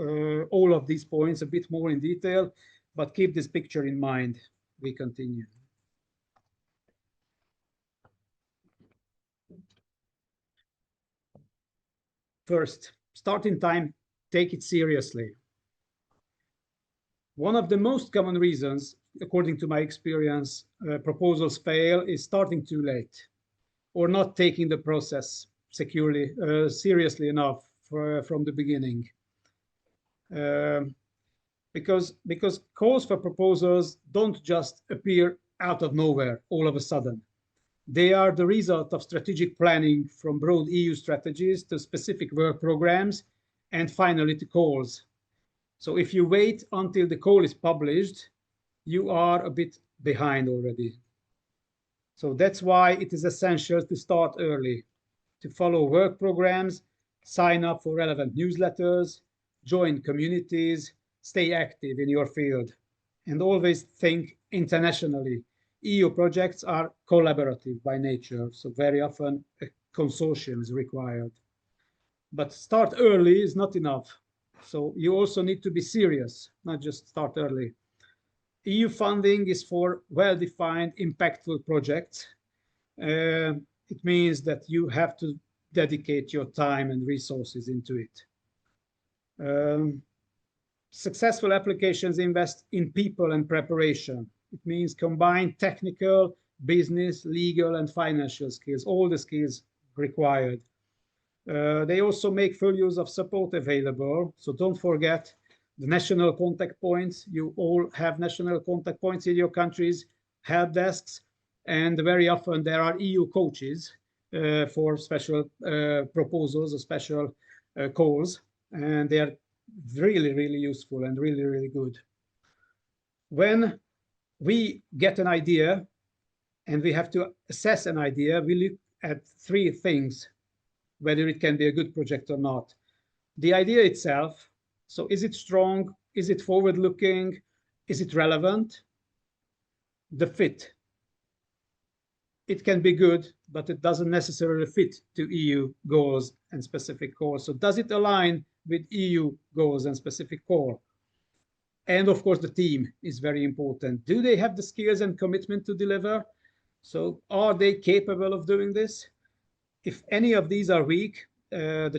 all of these points a bit more in detail, but keep this picture in mind. We continue. First, start in time, take it seriously. One of the most common reasons, according to my experience, proposals fail is starting too late or not taking the process seriously enough from the beginning. Because calls for proposals don't just appear out of nowhere all of a sudden. They are the result of strategic planning from broad EU strategies to specific work programs and finally to calls. So if you wait until the call is published, you are a bit behind already. So that's why it is essential to start early, to follow work programs, sign up for relevant newsletters, join communities, stay active in your field, and always think internationally. EU projects are collaborative by nature, so very often a consortium is required. But start early is not enough. So you also need to be serious, not just start early. EU funding is for well-defined, impactful projects. It means that you have to dedicate your time and resources into it. Successful applications invest in people and preparation. It means combine technical, business, legal, and financial skills, all the skills required. They also make full use of support available. So don't forget the national contact points. You all have national contact points in your countries, help desks, and very often there are EU coaches for special proposals or special calls, and they are really, really useful and really, really good. When we get an idea and we have to assess an idea, we look at three things, whether it can be a good project or not. The idea itself, so is it strong? Is it forward-looking? Is it relevant? The fit. It can be good, but it doesn't necessarily fit to EU goals and specific goals. So does it align with EU goals and specific goals? And of course, the team is very important. Do they have the skills and commitment to deliver? So are they capable of doing this? If any of these are weak, the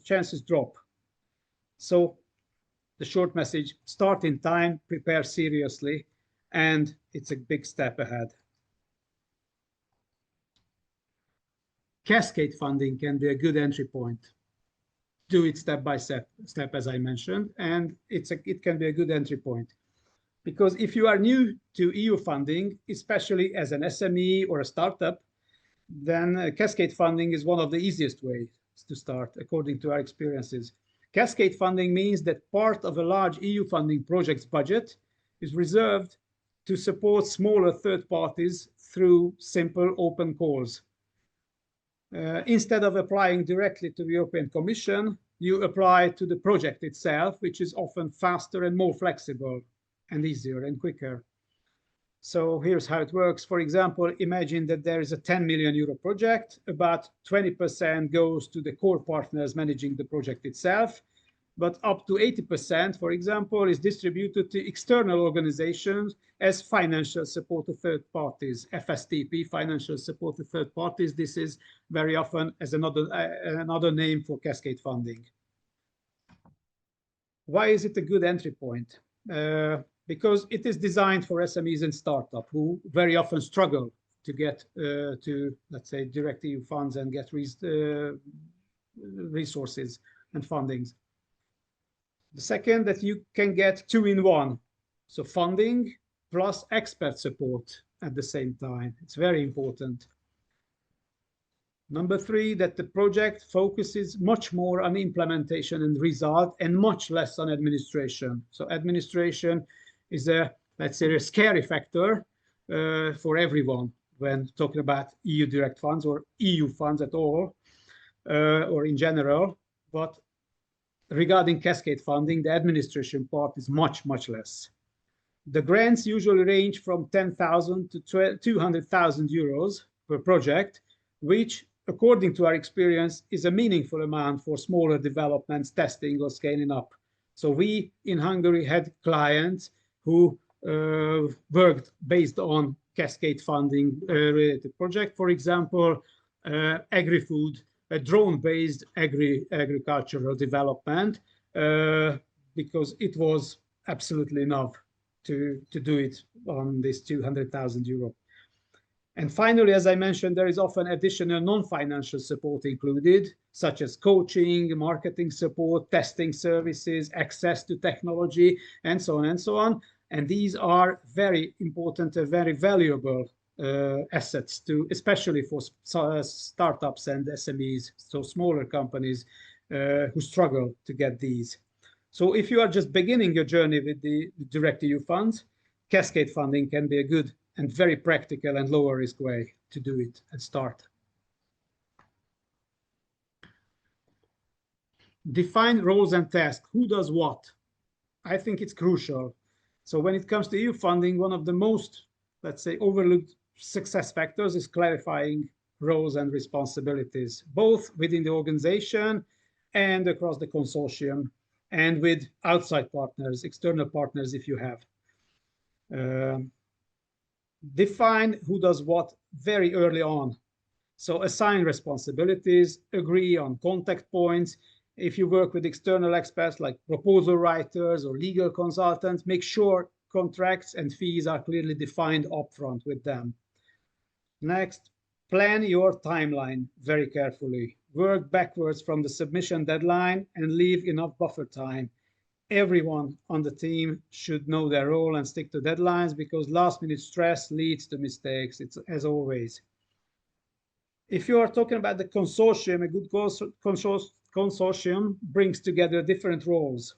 chances drop. So the short message, start in time, prepare seriously, and it's a big step ahead. Cascade funding can be a good entry point. Do it step by step, as I mentioned, and it can be a good entry point. Because if you are new to EU funding, especially as an SME or a startup, then cascade funding is one of the easiest ways to start, according to our experiences. Cascade funding means that part of a large EU funding project's budget is reserved to support smaller third parties through simple open calls. Instead of applying directly to the European Commission, you apply to the project itself, which is often faster and more flexible and easier and quicker. So here's how it works. For example, imagine that there is a 10 million euro project. About 20% goes to the core partners managing the project itself, but up to 80%, for example, is distributed to external organizations as financial support to third parties, FSTP, financial support to third parties. This is very often as another name for cascade funding. Why is it a good entry point? Because it is designed for SMEs and startups who very often struggle to get to, let's say, direct EU funds and get resources and fundings. The second, that you can get two in one. So funding plus expert support at the same time. It's very important. Number three, that the project focuses much more on implementation and result and much less on administration. So administration is let's say, a scary factor for everyone when talking about EU direct funds or EU funds at all, or in general. But regarding cascade funding, the administration part is much, much less. The grants usually range from 10,000 to 200,000 euros per project, which, according to our experience, is a meaningful amount for smaller developments, testing, or scaling up. So we in Hungary had clients who worked based on cascade funding related project. For example, agri-food, a drone-based agricultural development, because it was absolutely enough to do it on this 200,000 euro. And finally, as I mentioned, there is often additional non-financial support included, such as coaching, marketing support, testing services, access to technology, and so on and so on. And these are very important and very valuable assets to, especially for startups and SMEs, so smaller companies who struggle to get these. So if you are just beginning your journey with the direct EU funds, cascade funding can be a good and very practical and lower risk way to do it and start. Define roles and tasks. Who does what? I think it's crucial. So when it comes to EU funding, one of the most, let's say, overlooked success factors is clarifying roles and responsibilities, both within the organization and across the consortium, and with outside partners, external partners, if you have. Define who does what very early on. So assign responsibilities, agree on contact points. If you work with external experts like proposal writers or legal consultants, make sure contracts and fees are clearly defined upfront with them. Next, plan your timeline very carefully. Work backwards from the submission deadline and leave enough buffer time. Everyone on the team should know their role and stick to deadlines, because last-minute stress leads to mistakes, it's as always. If you are talking about the consortium, a good consortium brings together different roles.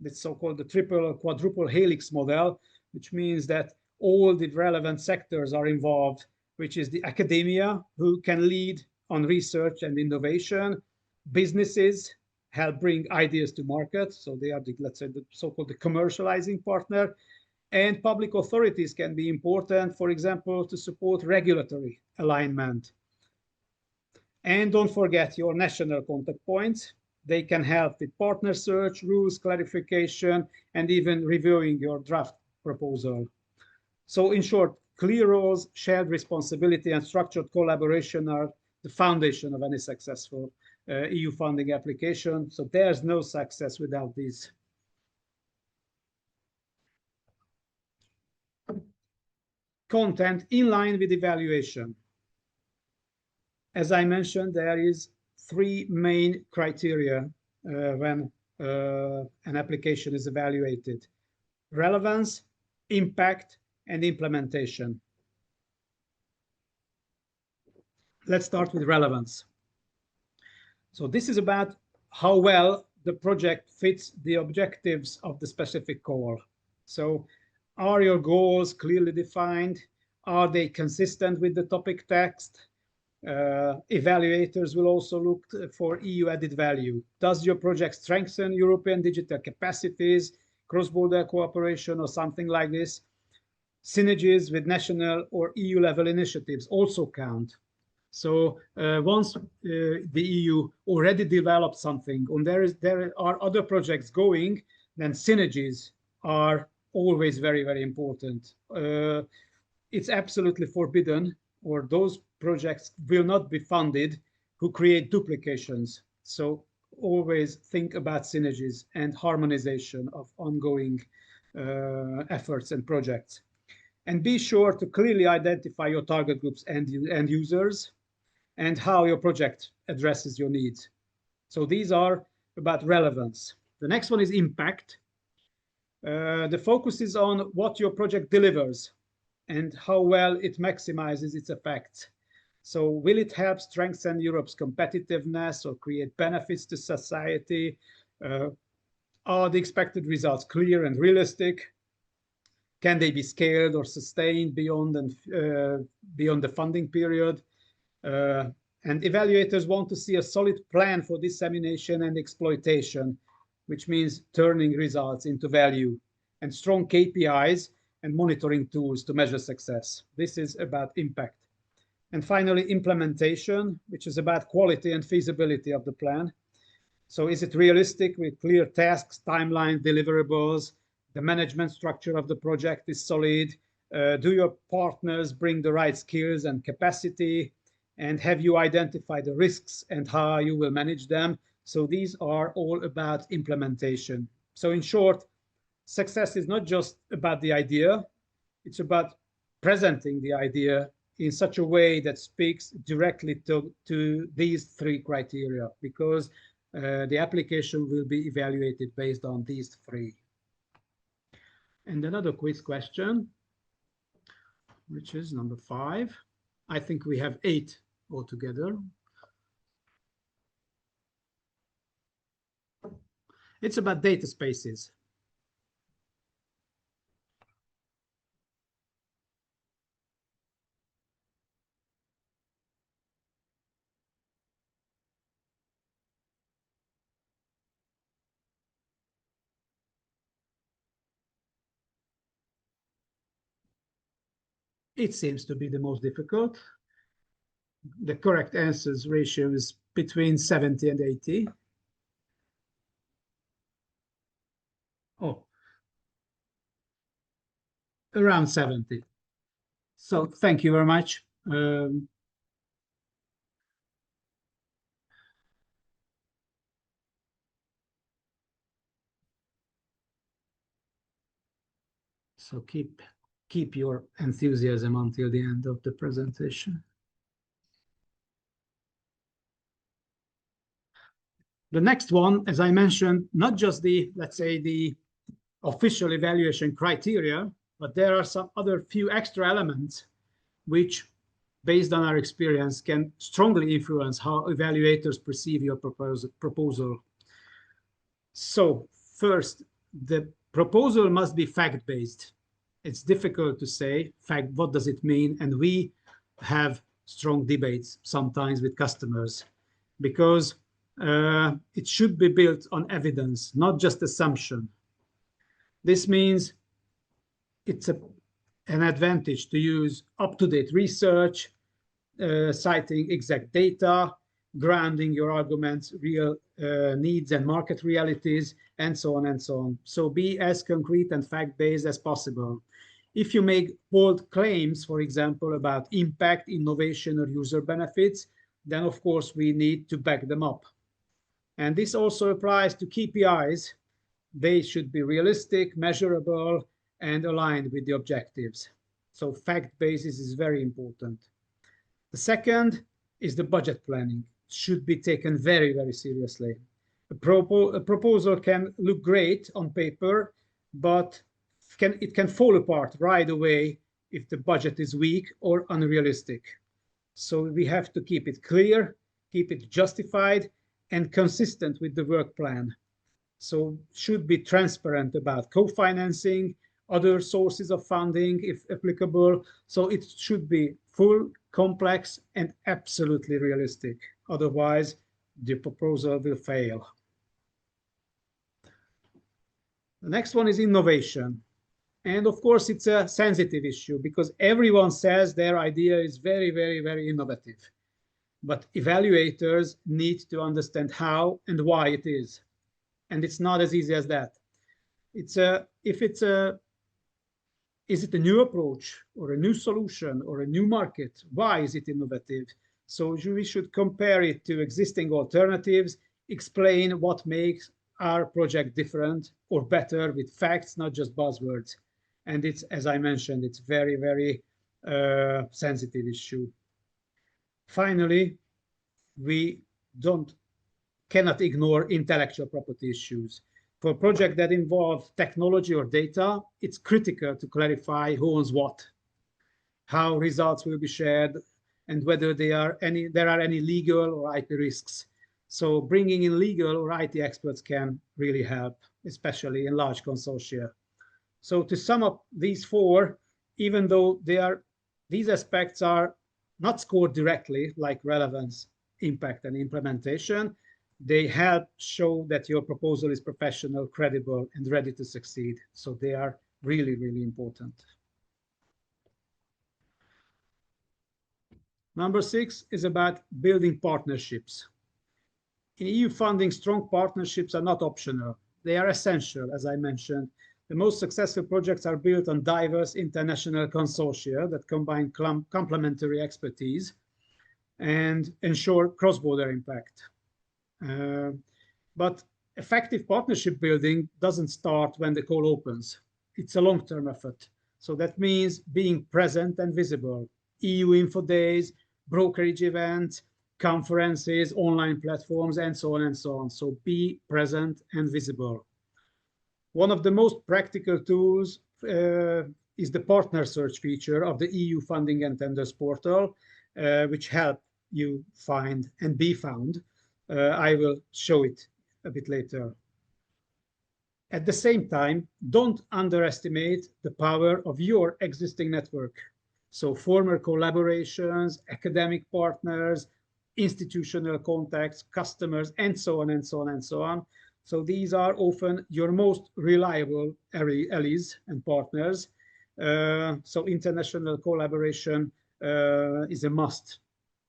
It's so-called the triple or quadruple helix model, which means that all the relevant sectors are involved, which is the academia, who can lead on research and innovation, businesses help bring ideas to market, so they are the, let's say, the so-called the commercializing partner, and public authorities can be important, for example, to support regulatory alignment. And don't forget your national contact points. They can help with partner search, rules clarification, and even reviewing your draft proposal. So in short, clear roles, shared responsibility, and structured collaboration are the foundation of any successful EU funding application. So there's no success without these. Content in line with evaluation. As I mentioned, there is 3 main criteria when an application is evaluated: relevance, impact, and implementation. Let's start with relevance. So this is about how well the project fits the objectives of the specific call. So are your goals clearly defined? Are they consistent with the topic text? Evaluators will also look for EU added value. Does your project strengthen European digital capacities, cross-border cooperation, or something like this? Synergies with national or EU level initiatives also count. So once the EU already developed something and there are other projects going, then synergies are always very, very important. It's absolutely forbidden, or those projects will not be funded who create duplications. So always think about synergies and harmonization of ongoing efforts and projects. And be sure to clearly identify your target groups and users, and how your project addresses your needs. So these are about relevance. The next one is impact. The focus is on what your project delivers and how well it maximizes its effects. So will it help strengthen Europe's competitiveness or create benefits to society? Are the expected results clear and realistic? Can they be scaled or sustained beyond the funding period? And evaluators want to see a solid plan for dissemination and exploitation, which means turning results into value, and strong KPIs and monitoring tools to measure success. This is about impact. And finally, implementation, which is about quality and feasibility of the plan. So is it realistic with clear tasks, timeline, deliverables? The management structure of the project is solid. Do your partners bring the right skills and capacity? And have you identified the risks and how you will manage them? So these are all about implementation. So in short, success is not just about the idea, it's about presenting the idea in such a way that speaks directly to these 3 criteria, because the application will be evaluated based on these 3. And another quiz question. which is number 5. I think we have 8 altogether. It's about data spaces. It seems to be the most difficult. The correct answers ratio is between 70 and 80. Oh, around 70. So thank you very much. So keep your enthusiasm until the end of the presentation. The next one, as I mentioned, not just the, let's say, the official evaluation criteria, but there are some other few extra elements which, based on our experience, can strongly influence how evaluators perceive your proposal. So first, the proposal must be fact-based. It's difficult to say, fact, what does it mean? And we have strong debates sometimes with customers because it should be built on evidence, not just assumption. This means it's an advantage to use up-to-date research, citing exact data, grounding your arguments, real needs and market realities, and so on and so on. So be as concrete and fact-based as possible. If you make bold claims, for example, about impact, innovation, or user benefits, then of course we need to back them up. And this also applies to KPIs. They should be realistic, measurable, and aligned with the objectives. So fact basis is very important. The second is the budget planning. It should be taken very, very seriously. A proposal can look great on paper, but it can fall apart right away if the budget is weak or unrealistic. So we have to keep it clear, keep it justified, and consistent with the work plan. So should be transparent about co-financing, other sources of funding if applicable. So it should be full, complex, and absolutely realistic. Otherwise, the proposal will fail. The next one is innovation. And of course, it's a sensitive issue because everyone says their idea is very, very, very innovative. But evaluators need to understand how and why it is. And it's not as easy as that. Is it a new approach or a new solution or a new market? Why is it innovative? So we should compare it to existing alternatives, explain what makes our project different or better with facts, not just buzzwords. And it's, as I mentioned, it's very, very sensitive issue. Finally, we cannot ignore intellectual property issues. For a project that involves technology or data, it's critical to clarify who owns what, how results will be shared, and whether there are any legal or IP risks. So bringing in legal or IT experts can really help, especially in large consortia. So to sum up these 4, even though these aspects are not scored directly, like relevance, impact, and implementation, they help show that your proposal is professional, credible, and ready to succeed. So they are really, really important. Number 6 is about building partnerships. In EU funding, strong partnerships are not optional. They are essential, as I mentioned. The most successful projects are built on diverse international consortia that combine complementary expertise and ensure cross-border impact. But effective partnership building doesn't start when the call opens. It's a long-term effort. So that means being present and visible. EU info days, brokerage events, conferences, online platforms, and so on and so on. So be present and visible. One of the most practical tools is the partner search feature of the EU Funding and Tenders portal, which help you find and be found. I will show it a bit later. At the same time, don't underestimate the power of your existing network. So former collaborations, academic partners, institutional contacts, customers, and so on and so on and so on. So these are often your most reliable allies and partners. So international collaboration is a must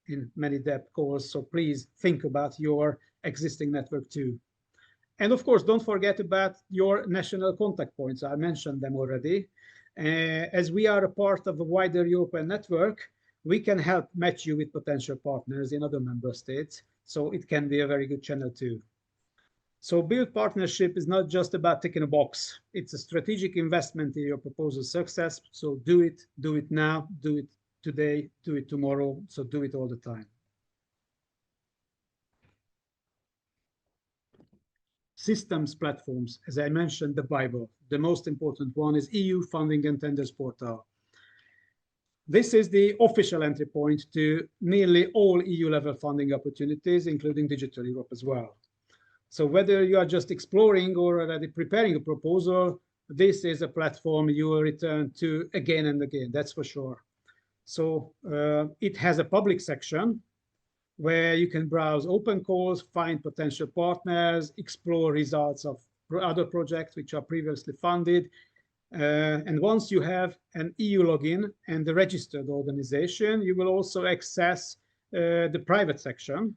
in many DEP calls. So please think about your existing network too. And of course, don't forget about your national contact points. I mentioned them already. As we are a part of a wider European network, we can help match you with potential partners in other member states. So it can be a very good channel too. So build partnership is not just about ticking a box. It's a strategic investment in your proposal success. So do it now, do it today, do it tomorrow. So do it all the time. Systems platforms, as I mentioned, the Bible. The most important one is EU Funding and Tenders portal. This is the official entry point to nearly all EU-level funding opportunities, including Digital Europe as well. So whether you are just exploring or already preparing a proposal, this is a platform you will return to again and again, that's for sure. So it has a public section where you can browse open calls, find potential partners, explore results of other projects which are previously funded. And once you have an EU login and the registered organization, you will also access the private section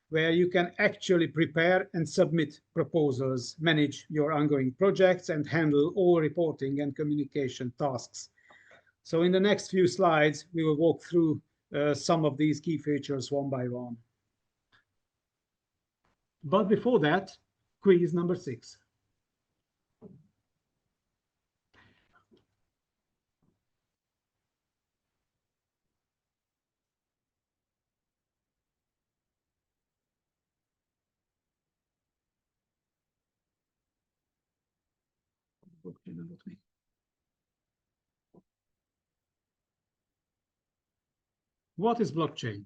where you can actually prepare and submit proposals, manage your ongoing projects, and handle all reporting and communication tasks. So in the next few slides, we will walk through some of these key features one by one. But before that, quiz number 6. What is blockchain?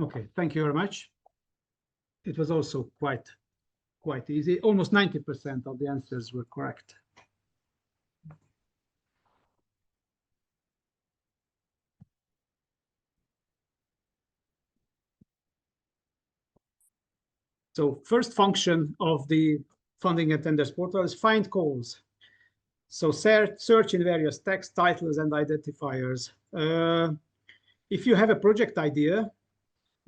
Okay, thank you very much. It was also quite easy. Almost 90% of the answers were correct. So first function of the Funding and Tenders portal is find calls. So search in various text, titles, and identifiers. If you have a project idea,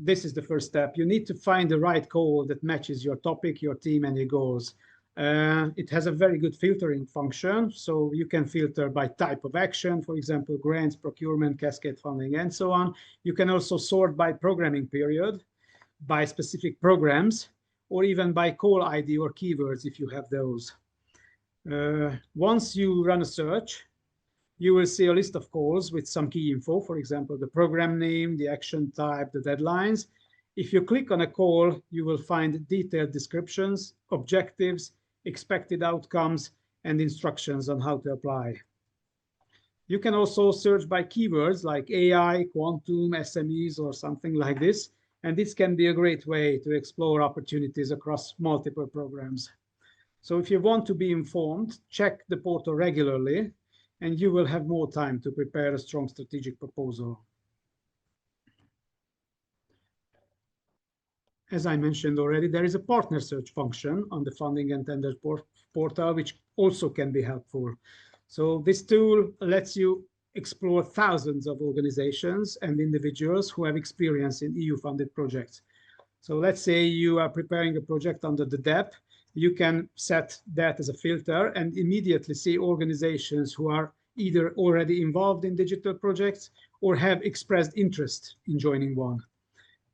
this is the first step. You need to find the right call that matches your topic, your team, and your goals. It has a very good filtering function. So you can filter by type of action, for example, grants, procurement, cascade funding, and so on. You can also sort by programming period, by specific programs, or even by call ID or keywords if you have those. Once you run a search, you will see a list of calls with some key info, for example, the program name, the action type, the deadlines. If you click on a call, you will find detailed descriptions, objectives, expected outcomes, and instructions on how to apply. You can also search by keywords like AI, quantum, SMEs, or something like this. And this can be a great way to explore opportunities across multiple programs. So if you want to be informed, check the portal regularly, and you will have more time to prepare a strong strategic proposal. As I mentioned already, there is a partner search function on the Funding and Tenders portal, which also can be helpful. So this tool lets you explore thousands of organizations and individuals who have experience in EU-funded projects. So let's say you are preparing a project under the DEP, you can set that as a filter and immediately see organizations who are either already involved in digital projects or have expressed interest in joining one.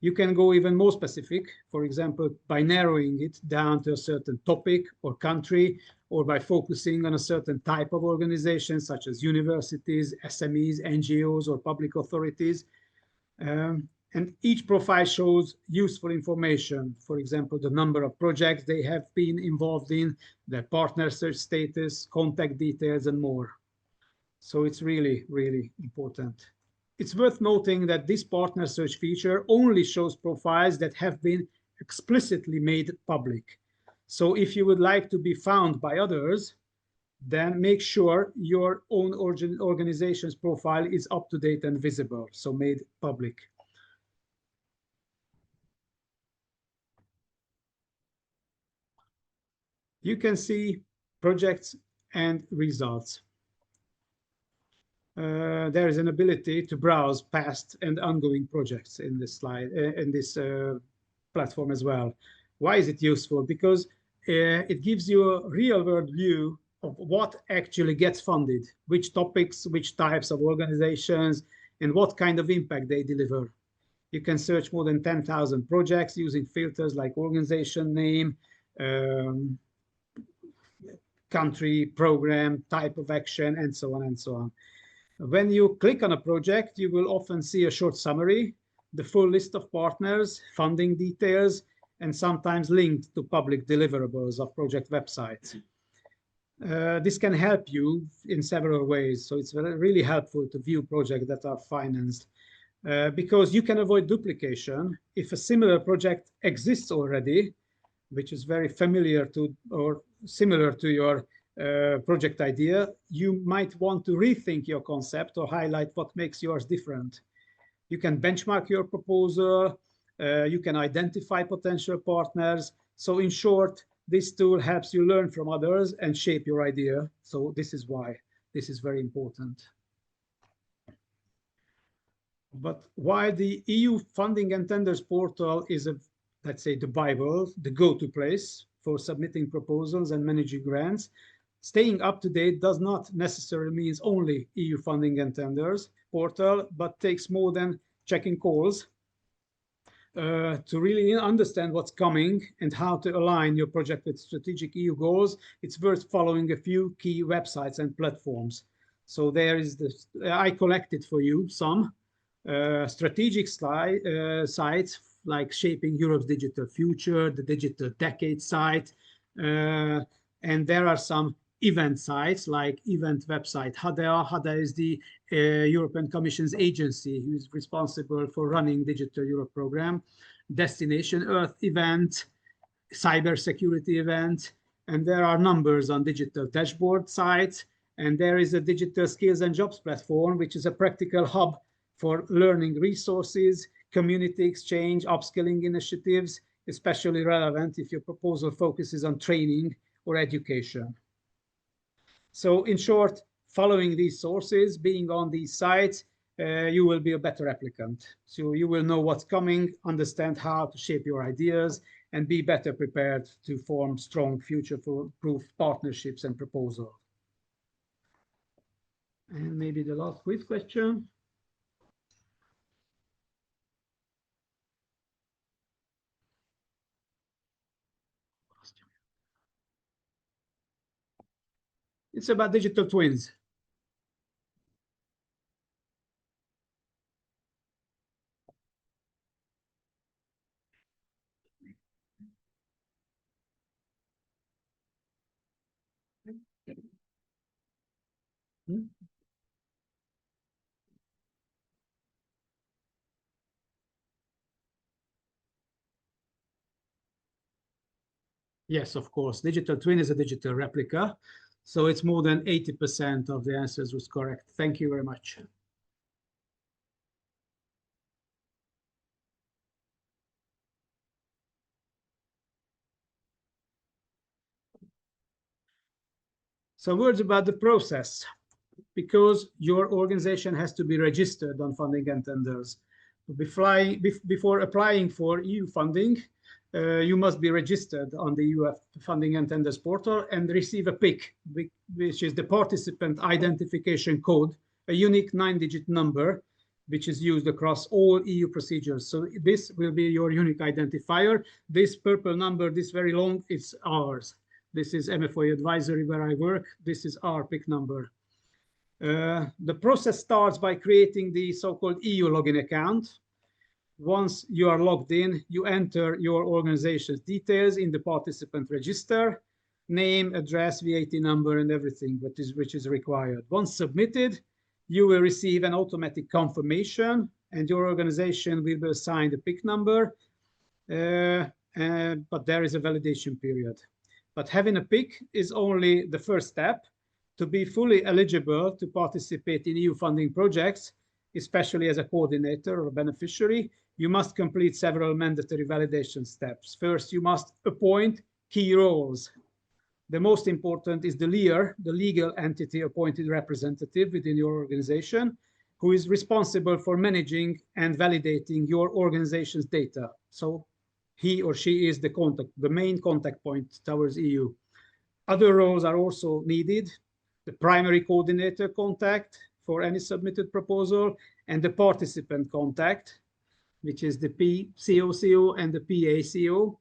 You can go even more specific, for example, by narrowing it down to a certain topic or country, or by focusing on a certain type of organization, such as universities, SMEs, NGOs, or public authorities. And each profile shows useful information, for example, the number of projects they have been involved in, their partner search status, contact details, and more. So it's really, really important. It's worth noting that this partner search feature only shows profiles that have been explicitly made public. So if you would like to be found by others, then make sure your own organization's profile is up to date and visible, so made public. You can see projects and results. There is an ability to browse past and ongoing projects in this slide, in this platform as well. Why is it useful? Because it gives you a real-world view of what actually gets funded, which topics, which types of organizations, and what kind of impact they deliver. You can search more than 10,000 projects using filters like organization name, country, program, type of action, and so on and so on. When you click on a project, you will often see a short summary, the full list of partners, funding details, and sometimes linked to public deliverables of project websites. This can help you in several ways. So it's really helpful to view projects that are financed because you can avoid duplication. If a similar project exists already, which is very familiar to or similar to your project idea, you might want to rethink your concept or highlight what makes yours different. You can benchmark your proposal, you can identify potential partners. So in short, this tool helps you learn from others and shape your idea. So this is why this is very important. But while the EU funding and tenders portal is let's say the Bible, the go-to place for submitting proposals and managing grants, staying up to date does not necessarily mean only EU funding and tenders portal, but takes more than checking calls. To really understand what's coming and how to align your project with strategic EU goals, it's worth following a few key websites and platforms. So there is this, I collected for you some strategic sites like Shaping Europe's Digital Future, the Digital Decade site, and there are some event sites like event website HADA. HADA is the European Commission's agency who is responsible for running Digital Europe program, Destination Earth event, cybersecurity event, and there are numbers on digital dashboard sites, and there is a digital skills and jobs platform, which is a practical hub for learning resources, community exchange, upskilling initiatives, especially relevant if your proposal focuses on training or education. So in short, following these sources, being on these sites, you will be a better applicant. So you will know what's coming, understand how to shape your ideas, and be better prepared to form strong future-proof partnerships and proposals. And maybe the last quiz question. It's about digital twins. Yes, of course. Digital twin is a digital replica. So it's more than 80% of the answers was correct. Thank you very much. Some words about the process. Because your organization has to be registered on funding and tenders. Before applying for EU funding, you must be registered on the EU Funding and Tenders portal and receive a PIC, which is the Participant Identification Code, a unique 9-digit number, which is used across all EU procedures. So this will be your unique identifier. This purple number, this very long, it's ours. This is MFOE advisory where I work. This is our PIC number. The process starts by creating the so-called EU login account. Once you are logged in, you enter your organization's details in the participant register, name, address, VAT number, and everything which is required. Once submitted, you will receive an automatic confirmation, and your organization will be assigned a PIC number, but there is a validation period. But having a PIC is only the first step. To be fully eligible to participate in EU funding projects, especially as a coordinator or beneficiary, you must complete several mandatory validation steps. First, you must appoint key roles. The most important is the LEAR, the legal entity appointed representative within your organization, who is responsible for managing and validating your organization's data. So he or she is the main contact point towards EU. Other roles are also needed: the primary coordinator contact for any submitted proposal, and the participant contact, which is the PCOCO and the PACO.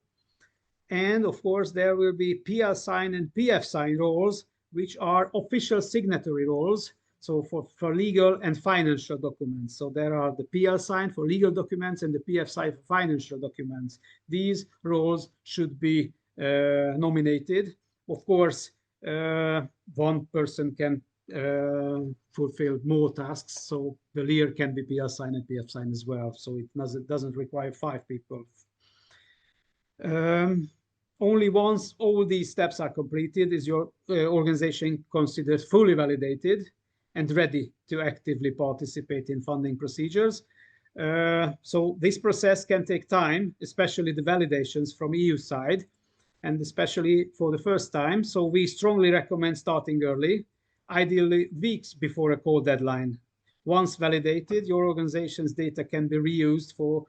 And of course, there will be PL sign and PF sign roles, which are official signatory roles. So for legal and financial documents. So there are the PL sign for legal documents and the PF sign for financial documents. These roles should be nominated. Of course, one person can fulfill more tasks. So the LEAR can be PL sign and PF sign as well. So it doesn't require 5 people. Only once all these steps are completed is your organization considered fully validated and ready to actively participate in funding procedures. So this process can take time, especially the validations from EU side, and especially for the first time. So we strongly recommend starting early, ideally weeks before a call deadline. Once validated, your organization's data can be reused for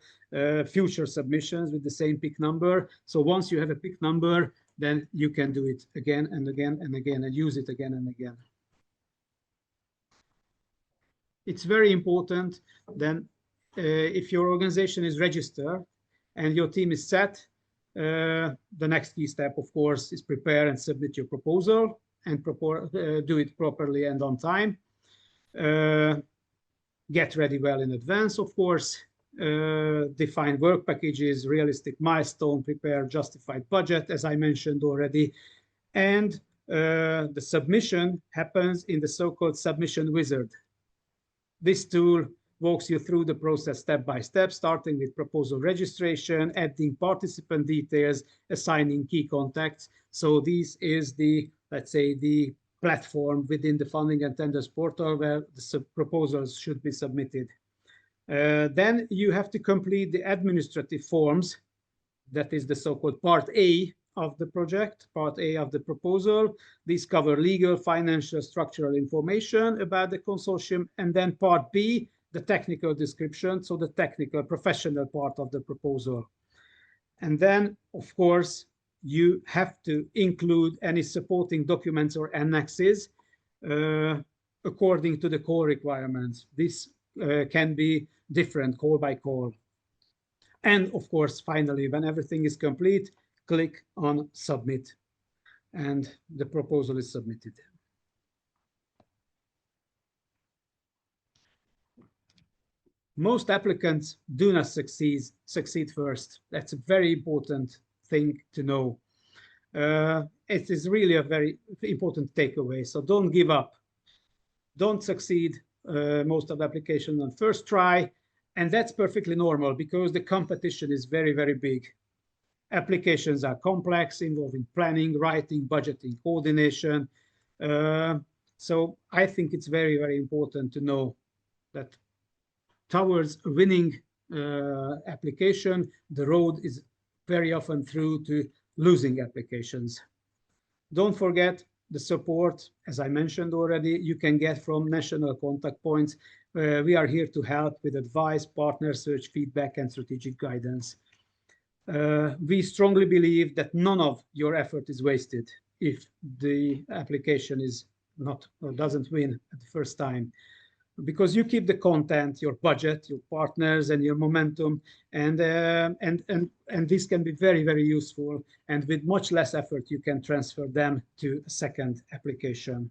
future submissions with the same PIC number. So once you have a PIC number, then you can do it again and again and again and use it again and again. It's very important then if your organization is registered and your team is set, the next key step, of course, is prepare and submit your proposal and do it properly and on time. Get ready well in advance, of course. Define work packages, realistic milestone, prepare justified budget, as I mentioned already. And the submission happens in the so-called submission wizard. This tool walks you through the process step by step, starting with proposal registration, adding participant details, assigning key contacts. So this is the, let's say, the platform within the Funding and Tenders portal where the proposals should be submitted. Then you have to complete the administrative forms. That is the so-called Part A of the project, Part A of the proposal. These cover legal, financial, structural information about the consortium. And then Part B, the technical description, so the technical professional part of the proposal. And then, of course, you have to include any supporting documents or annexes according to the call requirements. This can be different call by call. And of course, finally, when everything is complete, click on submit and the proposal is submitted. Most applicants do not succeed first. That's a very important thing to know. It is really a very important takeaway. So don't give up. Don't succeed most of the applications on first try. And that's perfectly normal because the competition is very, very big. Applications are complex, involving planning, writing, budgeting, coordination. So I think it's very, very important to know that towards winning application, the road is very often through to losing applications. Don't forget the support, as I mentioned already, you can get from national contact points we are here to help with advice, partner search, feedback, and strategic guidance. We strongly believe that none of your effort is wasted if the application is not or doesn't win at the first time, because you keep the content, your budget, your partners, and your momentum, and this can be very, very useful. And with much less effort, you can transfer them to a second application.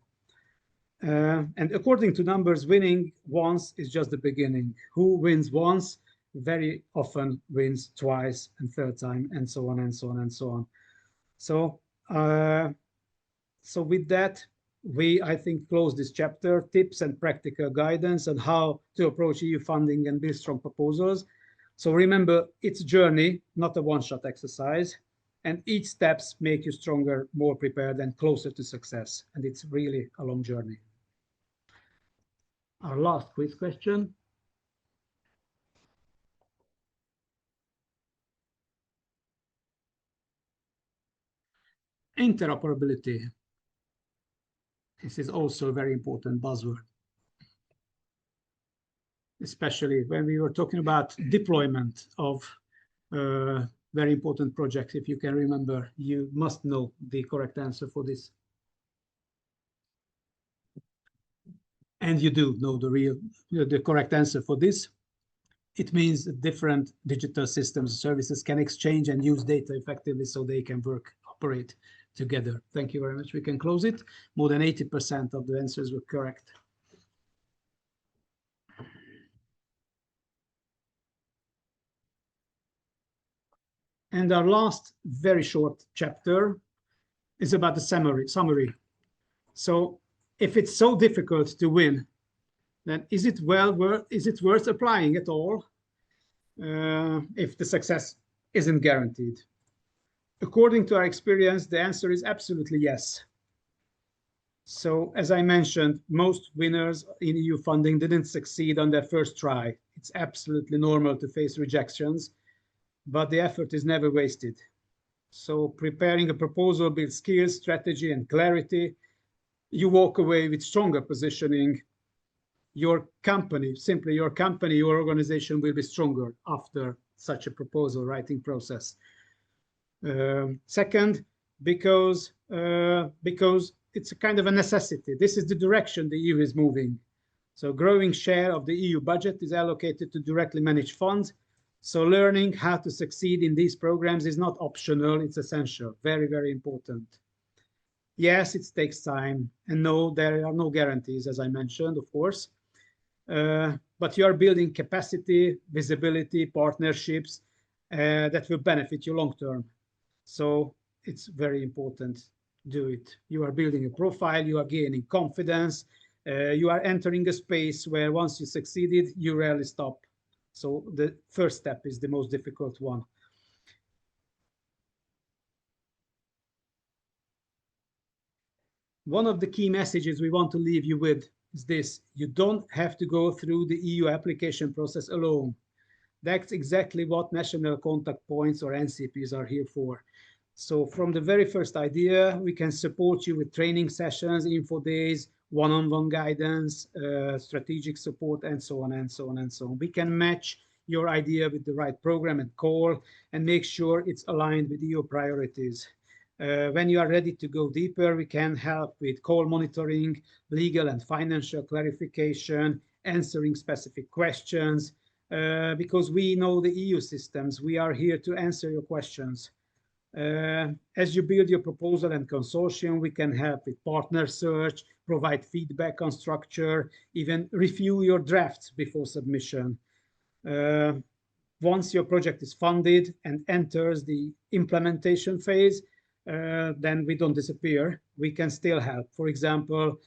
And according to numbers, winning once is just the beginning. Who wins once very often wins twice and third time, and so on and so on and so on. So, so with that, I think, close this chapter, tips and practical guidance on how to approach EU funding and build strong proposals. So remember, it's a journey, not a one-shot exercise, and each steps make you stronger, more prepared, and closer to success. And it's really a long journey. Our last quiz question. Interoperability. This is also a very important buzzword, especially when we were talking about deployment of very important projects. If you can remember, you must know the correct answer for this. And you do know the correct answer for this. It means that different digital systems and services can exchange and use data effectively so they can operate together. Thank you very much. We can close it. More than 80% of the answers were correct. And our last very short chapter is about the summary. So if it's so difficult to win, then is it worth applying at all if the success isn't guaranteed? According to our experience, the answer is absolutely yes. So as I mentioned, most winners in EU funding didn't succeed on their first try. It's absolutely normal to face rejections, but the effort is never wasted. So preparing a proposal builds skills, strategy, and clarity. You walk away with stronger positioning. Your company, your organization will be stronger after such a proposal writing process. Second, because it's a kind of a necessity. This is the direction the EU is moving. So growing share of the EU budget is allocated to directly managed funds. So learning how to succeed in these programs is not optional, it's essential, very, very important. Yes, it takes time, and no, there are no guarantees, as I mentioned, of course. But you are building capacity, visibility, partnerships that will benefit you long term. So it's very important. Do it. You are building a profile, you are gaining confidence, you are entering a space where once you succeeded, you rarely stop. So the first step is the most difficult one. One of the key messages we want to leave you with is this: you don't have to go through the EU application process alone. That's exactly what national contact points, or NCPs, are here for. So from the very first idea, we can support you with training sessions, info days, one-on-one guidance, strategic support, and so on and so on and so on. We can match your idea with the right program and call and make sure it's aligned with your priorities. When you are ready to go deeper, we can help with call monitoring, legal and financial clarification, answering specific questions, because we know the EU systems. We are here to answer your questions. As you build your proposal and consortium, we can help with partner search, provide feedback on structure, even review your drafts before submission. Once your project is funded and enters the implementation phase, then we don't disappear. We can still help. For example,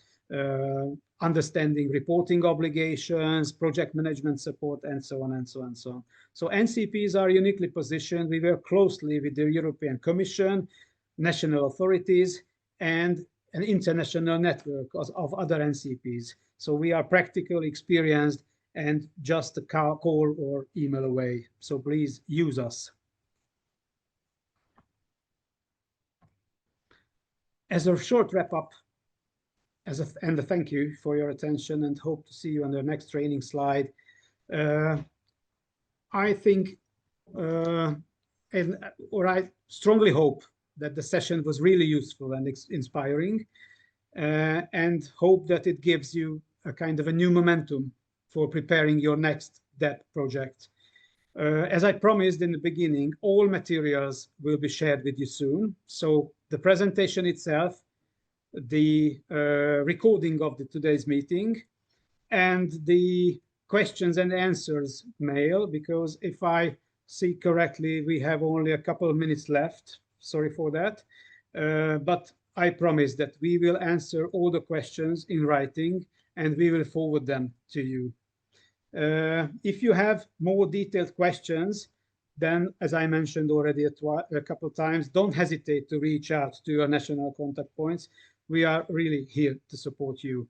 understanding reporting obligations, project management support, and so on and so on and so on. So NCPs are uniquely positioned. We work closely with the European Commission, national authorities, and an international network of other NCPs. So we are practically experienced and just a call or email away. So please use us. As a short wrap up, and a thank you for your attention, and hope to see you on the next training slide. I think, or I strongly hope that the session was really useful and inspiring, and hope that it gives you a kind of a new momentum for preparing your next DEP project. As I promised in the beginning, all materials will be shared with you soon. So the presentation itself, the recording of today's meeting, and the questions and answers mail, because if I see correctly, we have only a couple of minutes left. Sorry for that. But I promise that we will answer all the questions in writing, and we will forward them to you. If you have more detailed questions, then, as I mentioned already a couple of times, don't hesitate to reach out to your national contact points. We are really here to support you.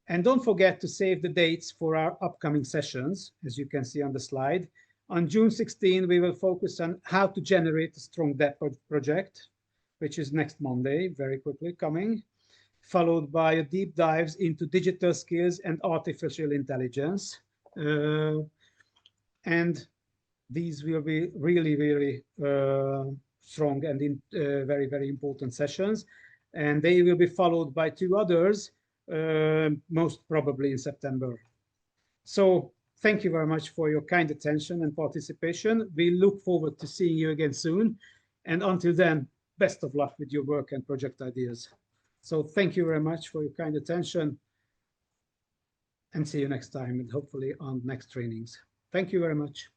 And don't forget to save the dates for our upcoming sessions, as you can see on the slide. On June 16, we will focus on how to generate a strong DEP project, which is next Monday, very quickly coming, followed by a deep dives into digital skills and artificial intelligence. And these will be really, really strong and very, very important sessions. And they will be followed by 2 others, most probably in September. So thank you very much for your kind attention and participation. We look forward to seeing you again soon. And until then, best of luck with your work and project ideas. So thank you very much for your kind attention, and see you next time, and hopefully on next trainings. Thank you very much.